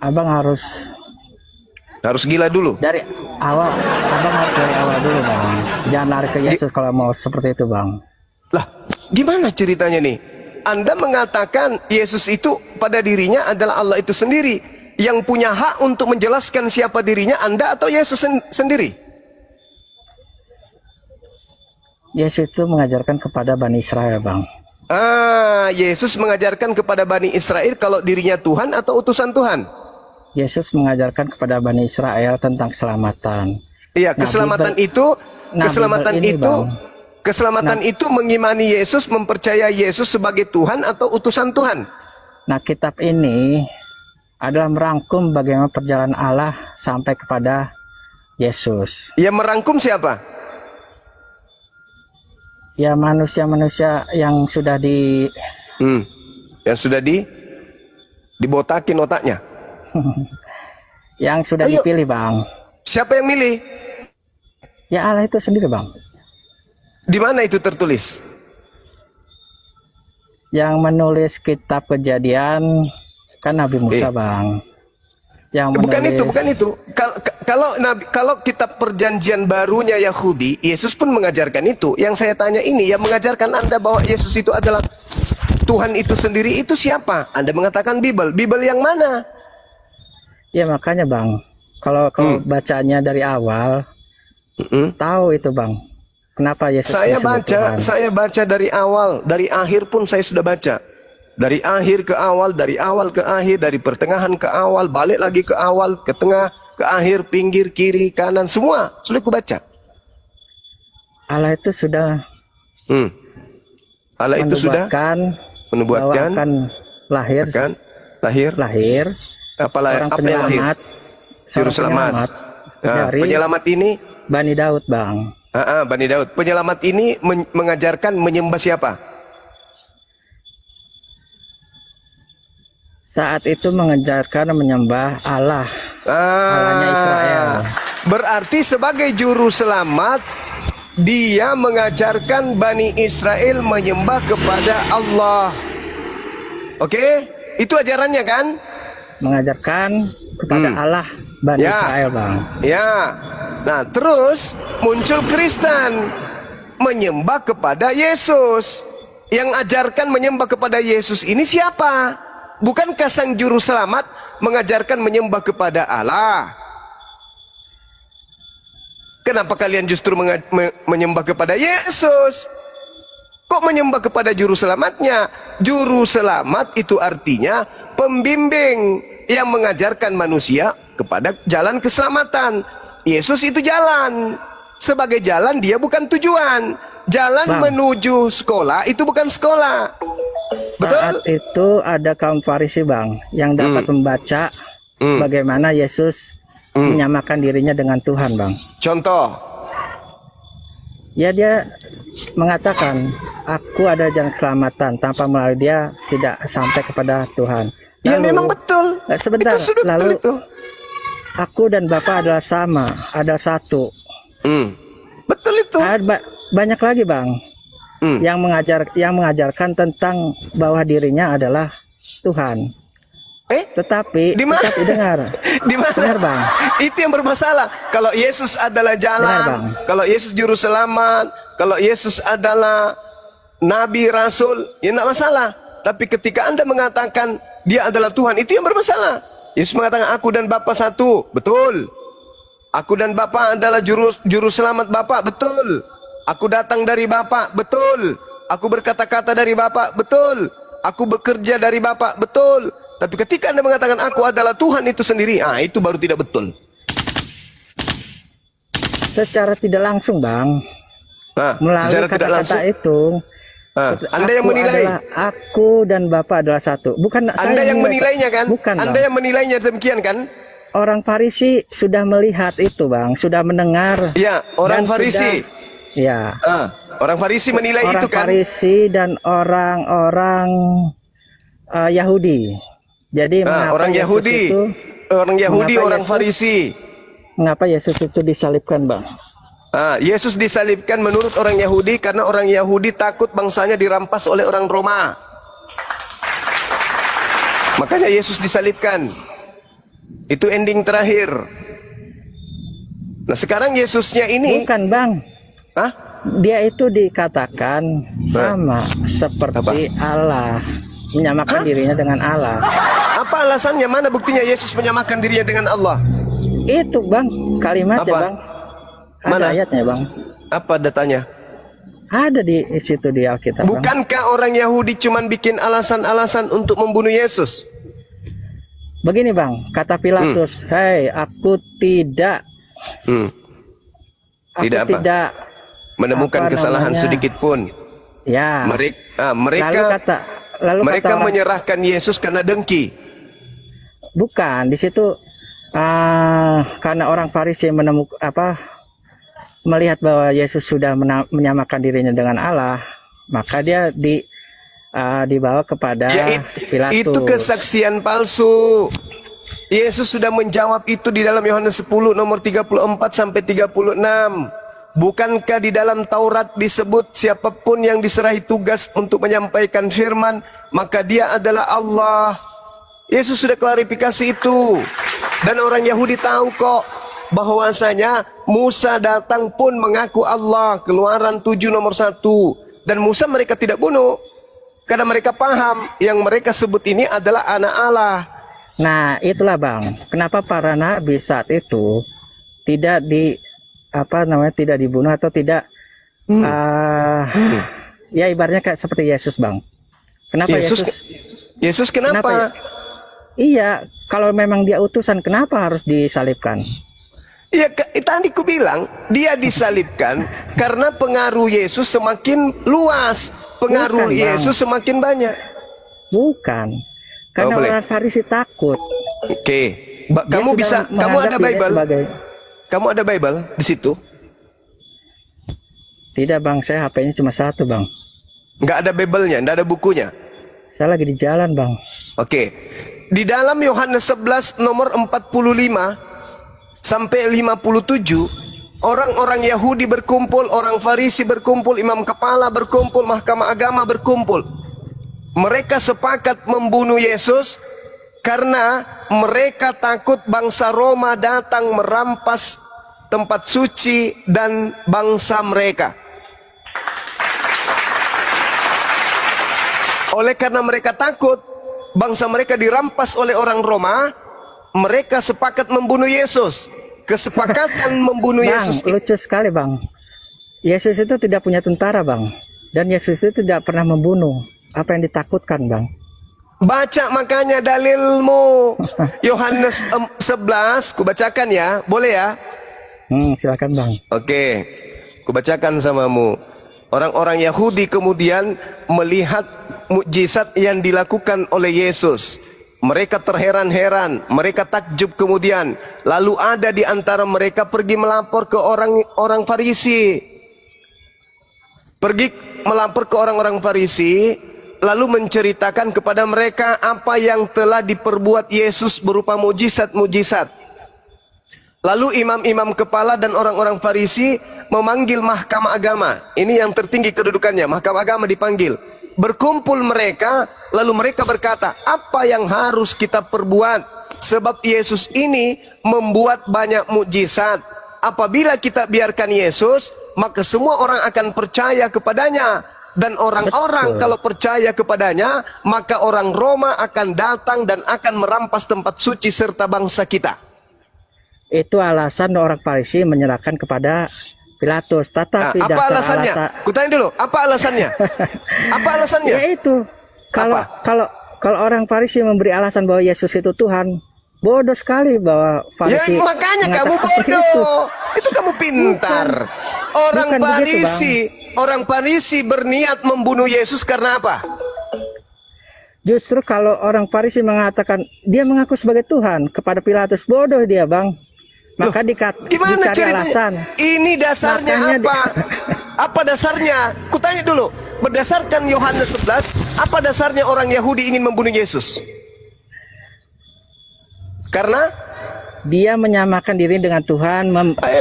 Abang harus gila dulu. Dari awal, abang harus dari awal dulu Bang. Jangan lari ke Yesus kalau mau seperti itu Bang. Lah, gimana ceritanya nih? Anda mengatakan Yesus itu pada dirinya adalah Allah itu sendiri. Yang punya hak untuk menjelaskan siapa dirinya Anda atau Yesus sendiri? Yesus itu mengajarkan kepada Bani Israel Bang. Yesus mengajarkan kepada Bani Israel kalau dirinya Tuhan atau utusan Tuhan? Yesus mengajarkan kepada Bani Israel tentang keselamatan. Iya, keselamatan itu, keselamatan Nah, itu mengimani Yesus, mempercayai Yesus sebagai Tuhan atau utusan Tuhan. Nah, kitab ini adalah merangkum bagaimana perjalanan Allah sampai kepada Yesus. Yang merangkum siapa? Ya manusia-manusia yang sudah yang sudah dibotakin otaknya. Yang sudah dipilih Bang. Siapa yang milih? Ya Allah itu sendiri Bang. Di mana itu tertulis? Yang menulis kitab Kejadian kan Nabi Musa Bang. Yang menulis... Bukan itu. Kalau kitab perjanjian barunya Yahudi, Yesus pun mengajarkan itu. Yang saya tanya ini, yang mengajarkan Anda bahwa Yesus itu adalah Tuhan itu sendiri, itu siapa? Anda mengatakan Bible. Bible yang mana? Ya makanya Bang, kalau bacanya dari awal, tahu itu bang. Kenapa Yesus Saya disebut Tuhan? saya baca dari awal, dari akhir pun saya sudah baca. Dari akhir ke awal, dari awal ke akhir, dari pertengahan ke awal, balik lagi ke awal, ke tengah, ke akhir, pinggir, kiri, kanan, semua sudah aku baca. Allah itu sudah Allah itu sudah menubuatkan akan lahir orang penyelamat, juru selamat. Dari penyelamat ini Bani Daud bang. Bani Daud. Penyelamat ini mengajarkan menyembah siapa? Saat itu mengajarkan menyembah Allah, Allahnya Israel. Berarti sebagai juru selamat, dia mengajarkan Bani Israel menyembah kepada Allah. Oke? Itu ajarannya kan? Mengajarkan kepada Allah Bani Israel bang. Ya. Nah terus muncul Kristen menyembah kepada Yesus. Yang ajarkan menyembah kepada Yesus ini siapa? Bukankah sang juru selamat mengajarkan menyembah kepada Allah? Kenapa kalian justru menyembah kepada Yesus? Kok menyembah kepada juru selamatnya? Juru selamat itu artinya pembimbing yang mengajarkan manusia kepada jalan keselamatan. Yesus itu jalan. Sebagai jalan dia bukan tujuan. Jalan menuju sekolah itu bukan sekolah. Saat itu ada kaum Farisi bang yang dapat membaca bagaimana Yesus menyamakan dirinya dengan Tuhan bang. Contoh? Ya dia mengatakan aku ada jalan keselamatan, tanpa melalui dia tidak sampai kepada Tuhan. Lalu, ya memang betul. Sebentar. Lalu aku dan Bapa adalah sama, ada satu. Betul itu. Banyak lagi bang. Yang mengajarkan tentang bahwa dirinya adalah Tuhan. Tetapi dengar. Di mana? Dengar bang. Itu yang bermasalah. Kalau Yesus adalah jalan, kalau Yesus juru selamat, kalau Yesus adalah nabi rasul, ya tidak masalah. Tapi ketika Anda mengatakan dia adalah Tuhan, itu yang bermasalah. Yesus mengatakan aku dan Bapa satu, betul. Aku dan Bapa adalah juru selamat Bapa, betul. Aku datang dari Bapa, betul. Aku berkata-kata dari Bapa, betul. Aku bekerja dari Bapa, betul. Tapi ketika Anda mengatakan aku adalah Tuhan itu sendiri, itu baru tidak betul. Secara tidak langsung bang, melalui kata-kata itu, Anda yang menilai. Aku dan Bapa adalah satu. Bukan Anda yang menilainya kan? Bukan, Anda yang menilainya demikian kan? Orang Farisi sudah melihat itu bang, sudah mendengar. Iya, orang Farisi. Ya. Orang Farisi menilai itu kan? Orang Farisi dan orang-orang Yahudi. Jadi orang Yahudi, orang Farisi. Mengapa Yesus itu disalibkan, bang? Yesus disalibkan menurut orang Yahudi karena orang Yahudi takut bangsanya dirampas oleh orang Roma. Makanya Yesus disalibkan. Itu ending terakhir. Nah sekarang Yesusnya ini bukan bang. Dia itu dikatakan sama seperti Allah, menyamakan dirinya dengan Allah. Apa alasannya? Mana buktinya Yesus menyamakan dirinya dengan Allah? Itu bang, kalimatnya bang. Ada mana ayatnya bang? Apa datanya? Ada di situ di Alkitab. Bukankah orang Yahudi cuman bikin alasan-alasan untuk membunuh Yesus? Begini bang, kata Pilatus, hei aku tidak tidak menemukan kesalahan sedikit pun. Ya. Mereka menyerahkan Yesus karena dengki. Bukan, di situ karena orang Farisi melihat bahwa Yesus sudah menyamakan dirinya dengan Allah, maka dia dibawa kepada Pilatus. Itu kesaksian palsu. Yesus sudah menjawab itu di dalam Yohanes 10 nomor 34 sampai 36. Bukankah di dalam Taurat disebut siapapun yang diserahi tugas untuk menyampaikan firman, maka dia adalah Allah. Yesus sudah klarifikasi itu. Dan orang Yahudi tahu kok bahwasanya Musa datang pun mengaku Allah. Keluaran 7 nomor 1. Dan Musa mereka tidak bunuh. Karena mereka paham yang mereka sebut ini adalah anak Allah. Nah itulah bang, kenapa para nabi saat itu tidak tidak dibunuh atau tidak ya ibaratnya kayak seperti Yesus, Bang. Kenapa Yesus kenapa? Iya, kalau memang dia utusan, kenapa harus disalibkan? Iya, tadi ku bilang dia disalibkan karena pengaruh Yesus semakin luas, pengaruh Bukan, Yesus semakin banyak. Bukan, karena orang Farisi takut. Oke, kamu ada Bible? Kamu ada Bible di situ? Tidak, Bang, saya HP-nya cuma satu, Bang. Nggak ada Bible-nya, nggak ada bukunya? Saya lagi di jalan, Bang. Oke, di dalam Yohanes 11 nomor 45 sampai 57, orang-orang Yahudi berkumpul, orang Farisi berkumpul, imam kepala berkumpul, mahkamah agama berkumpul. Mereka sepakat membunuh Yesus karena mereka takut bangsa Roma datang merampas tempat suci dan bangsa mereka. Oleh karena mereka takut bangsa mereka dirampas oleh orang Roma, mereka sepakat membunuh Yesus. Kesepakatan membunuh Bang, Yesus. Lucu sekali, Bang. Yesus itu tidak punya tentara, Bang. Dan Yesus itu tidak pernah membunuh. Apa yang ditakutkan, Bang? Baca makanya dalilmu. Yohanes 11, kubacakan ya. Boleh ya? Silakan, Bang. Oke, kubacakan samamu. Orang-orang Yahudi kemudian melihat mukjizat yang dilakukan oleh Yesus. Mereka terheran-heran, mereka takjub kemudian. Lalu ada di antara mereka pergi melapor ke orang Farisi. Pergi melapor ke orang-orang Farisi, lalu menceritakan kepada mereka apa yang telah diperbuat Yesus berupa mukjizat-mukjizat. Lalu imam-imam kepala dan orang-orang Farisi memanggil mahkamah agama. Ini yang tertinggi kedudukannya, mahkamah agama dipanggil. Berkumpul mereka, lalu mereka berkata, apa yang harus kita perbuat? Sebab Yesus ini membuat banyak mukjizat. Apabila kita biarkan Yesus, maka semua orang akan percaya kepadanya. Dan orang-orang kalau percaya kepadanya, maka orang Roma akan datang dan akan merampas tempat suci serta bangsa kita. Itu alasan orang Farisi menyerahkan kepada Pilatus. Tetapi apa alasannya? Kutanya dulu, apa alasannya? Apa alasannya? Ya itu. Kalau orang Farisi memberi alasan bahwa Yesus itu Tuhan, bodoh sekali bahwa Farisi. Ya makanya kamu bodoh. Itu kamu pintar. Orang Farisi berniat membunuh Yesus karena apa? Justru kalau orang Farisi mengatakan dia mengaku sebagai Tuhan kepada Pilatus, bodoh dia, Bang. Maka gimana ceritanya? Alasan. Ini dasarnya apa? Apa dasarnya? Kutanya dulu. Berdasarkan Yohanes 11, apa dasarnya orang Yahudi ingin membunuh Yesus? Karena dia menyamakan diri dengan Tuhan.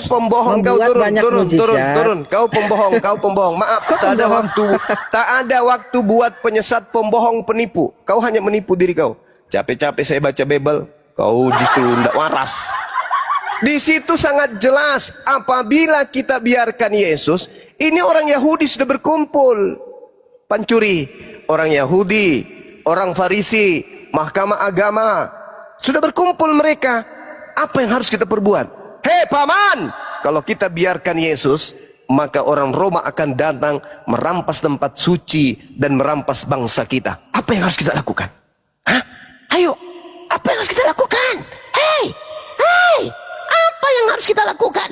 Pembohong kau, turun. Kau pembohong. Maaf, tak ada waktu buat penyesat, pembohong, penipu. Kau hanya menipu diri kau. Capek-capek saya baca Bible, kau tidak waras. Di situ sangat jelas, apabila kita biarkan Yesus, ini orang Yahudi sudah berkumpul. Pancuri, orang Yahudi, orang Farisi, mahkamah agama, sudah berkumpul mereka. Apa yang harus kita perbuat? Hei paman, kalau kita biarkan Yesus, maka orang Roma akan datang merampas tempat suci dan merampas bangsa kita. Apa yang harus kita lakukan? Hah? Ayo, apa yang harus kita lakukan? Hei, apa yang harus kita lakukan?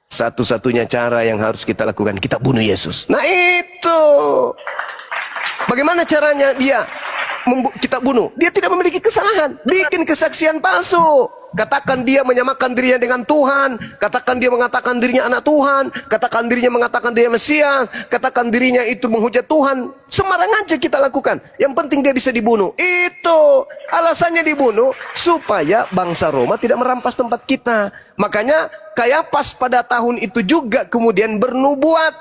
Satu-satunya cara yang harus kita lakukan, kita bunuh Yesus. Nah itu. Bagaimana caranya dia kita bunuh? Dia tidak memiliki kesalahan. Bikin kesaksian palsu. Katakan dia menyamakan dirinya dengan Tuhan. Katakan dia mengatakan dirinya anak Tuhan. Katakan dirinya mengatakan dirinya Mesias. Katakan dirinya itu menghujat Tuhan. Sembarang aja kita lakukan. Yang penting dia bisa dibunuh. Itu alasannya dibunuh supaya bangsa Roma tidak merampas tempat kita. Makanya Kayapas pada tahun itu juga kemudian bernubuat.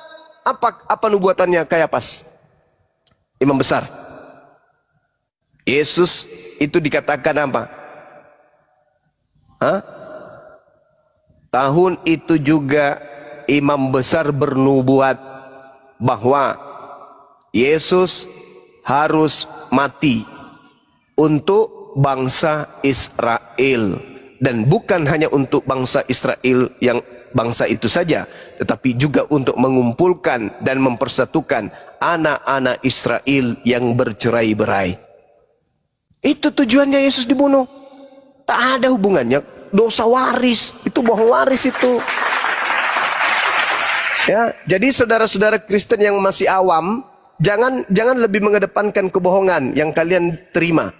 Apa nubuatannya Kayapas? Imam besar. Yesus itu dikatakan apa? Hah? Tahun itu juga imam besar bernubuat bahwa Yesus harus mati untuk bangsa Israel. Dan bukan hanya untuk bangsa Israel yang bangsa itu saja, tetapi juga untuk mengumpulkan dan mempersatukan anak-anak Israel yang bercerai-berai. Itu tujuannya Yesus dibunuh. Tak ada hubungannya dosa waris, itu bohong waris itu. Ya, jadi saudara-saudara Kristen yang masih awam, jangan lebih mengedepankan kebohongan yang kalian terima.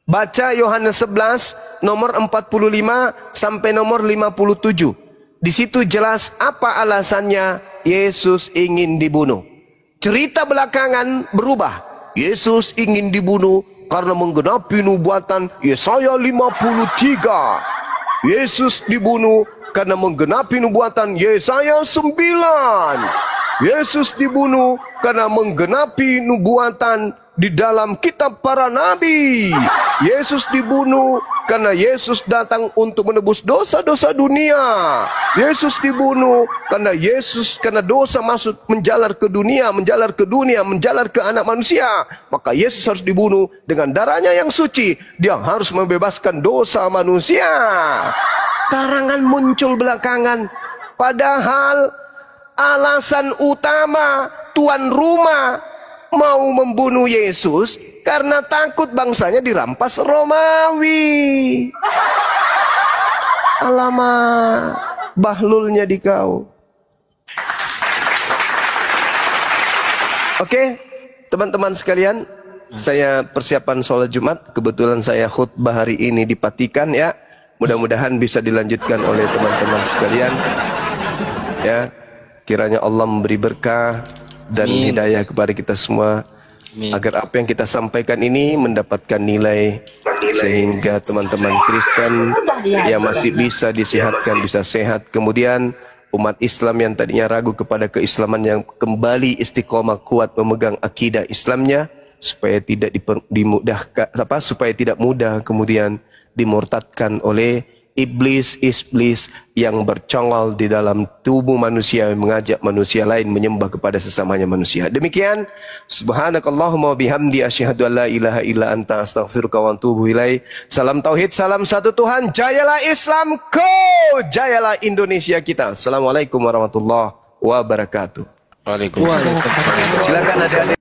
Baca Yohanes 11 nomor 45 sampai nomor 57. Di situ jelas apa alasannya Yesus ingin dibunuh. Cerita belakangan berubah. Yesus ingin dibunuh karena menggenapi nubuatan Yesaya 53. Yesus dibunuh karena menggenapi nubuatan Yesaya 9. Yesus dibunuh karena menggenapi nubuatan di dalam kitab para nabi. Yesus dibunuh karena Yesus datang untuk menebus dosa-dosa dunia. Yesus dibunuh karena dosa masuk menjalar ke dunia, menjalar ke anak manusia. Maka Yesus harus dibunuh dengan darahnya yang suci. Dia harus membebaskan dosa manusia. Karangan muncul belakangan. Padahal alasan utama tuan rumah mau membunuh Yesus karena takut bangsanya dirampas Romawi. Alamak, bahlulnya di kau. Oke, teman-teman sekalian, saya persiapan sholat Jumat. Kebetulan saya khutbah hari ini di Patikan ya. Mudah-mudahan bisa dilanjutkan oleh teman-teman sekalian. Ya, kiranya Allah memberi berkah dan hidayah kepada kita semua. Agar apa yang kita sampaikan ini mendapatkan nilai, sehingga teman-teman Kristen yang masih bisa disihatkan bisa sehat. Kemudian umat Islam yang tadinya ragu kepada keislaman yang kembali istiqomah kuat memegang akidah Islamnya, supaya tidak supaya tidak mudah kemudian dimurtadkan oleh iblis yang bercongol di dalam tubuh manusia, mengajak manusia lain menyembah kepada sesamanya manusia. Demikian, subhanakallahumma bihamdi asyhadu an la ilaha illa anta astaghfiruka wa atubu ilaik. Salam tauhid, salam satu Tuhan. Jayalah Islamku, jayalah Indonesia kita. Assalamualaikum warahmatullahi wabarakatuh. Waalaikumsalam. Silakan adik-adik.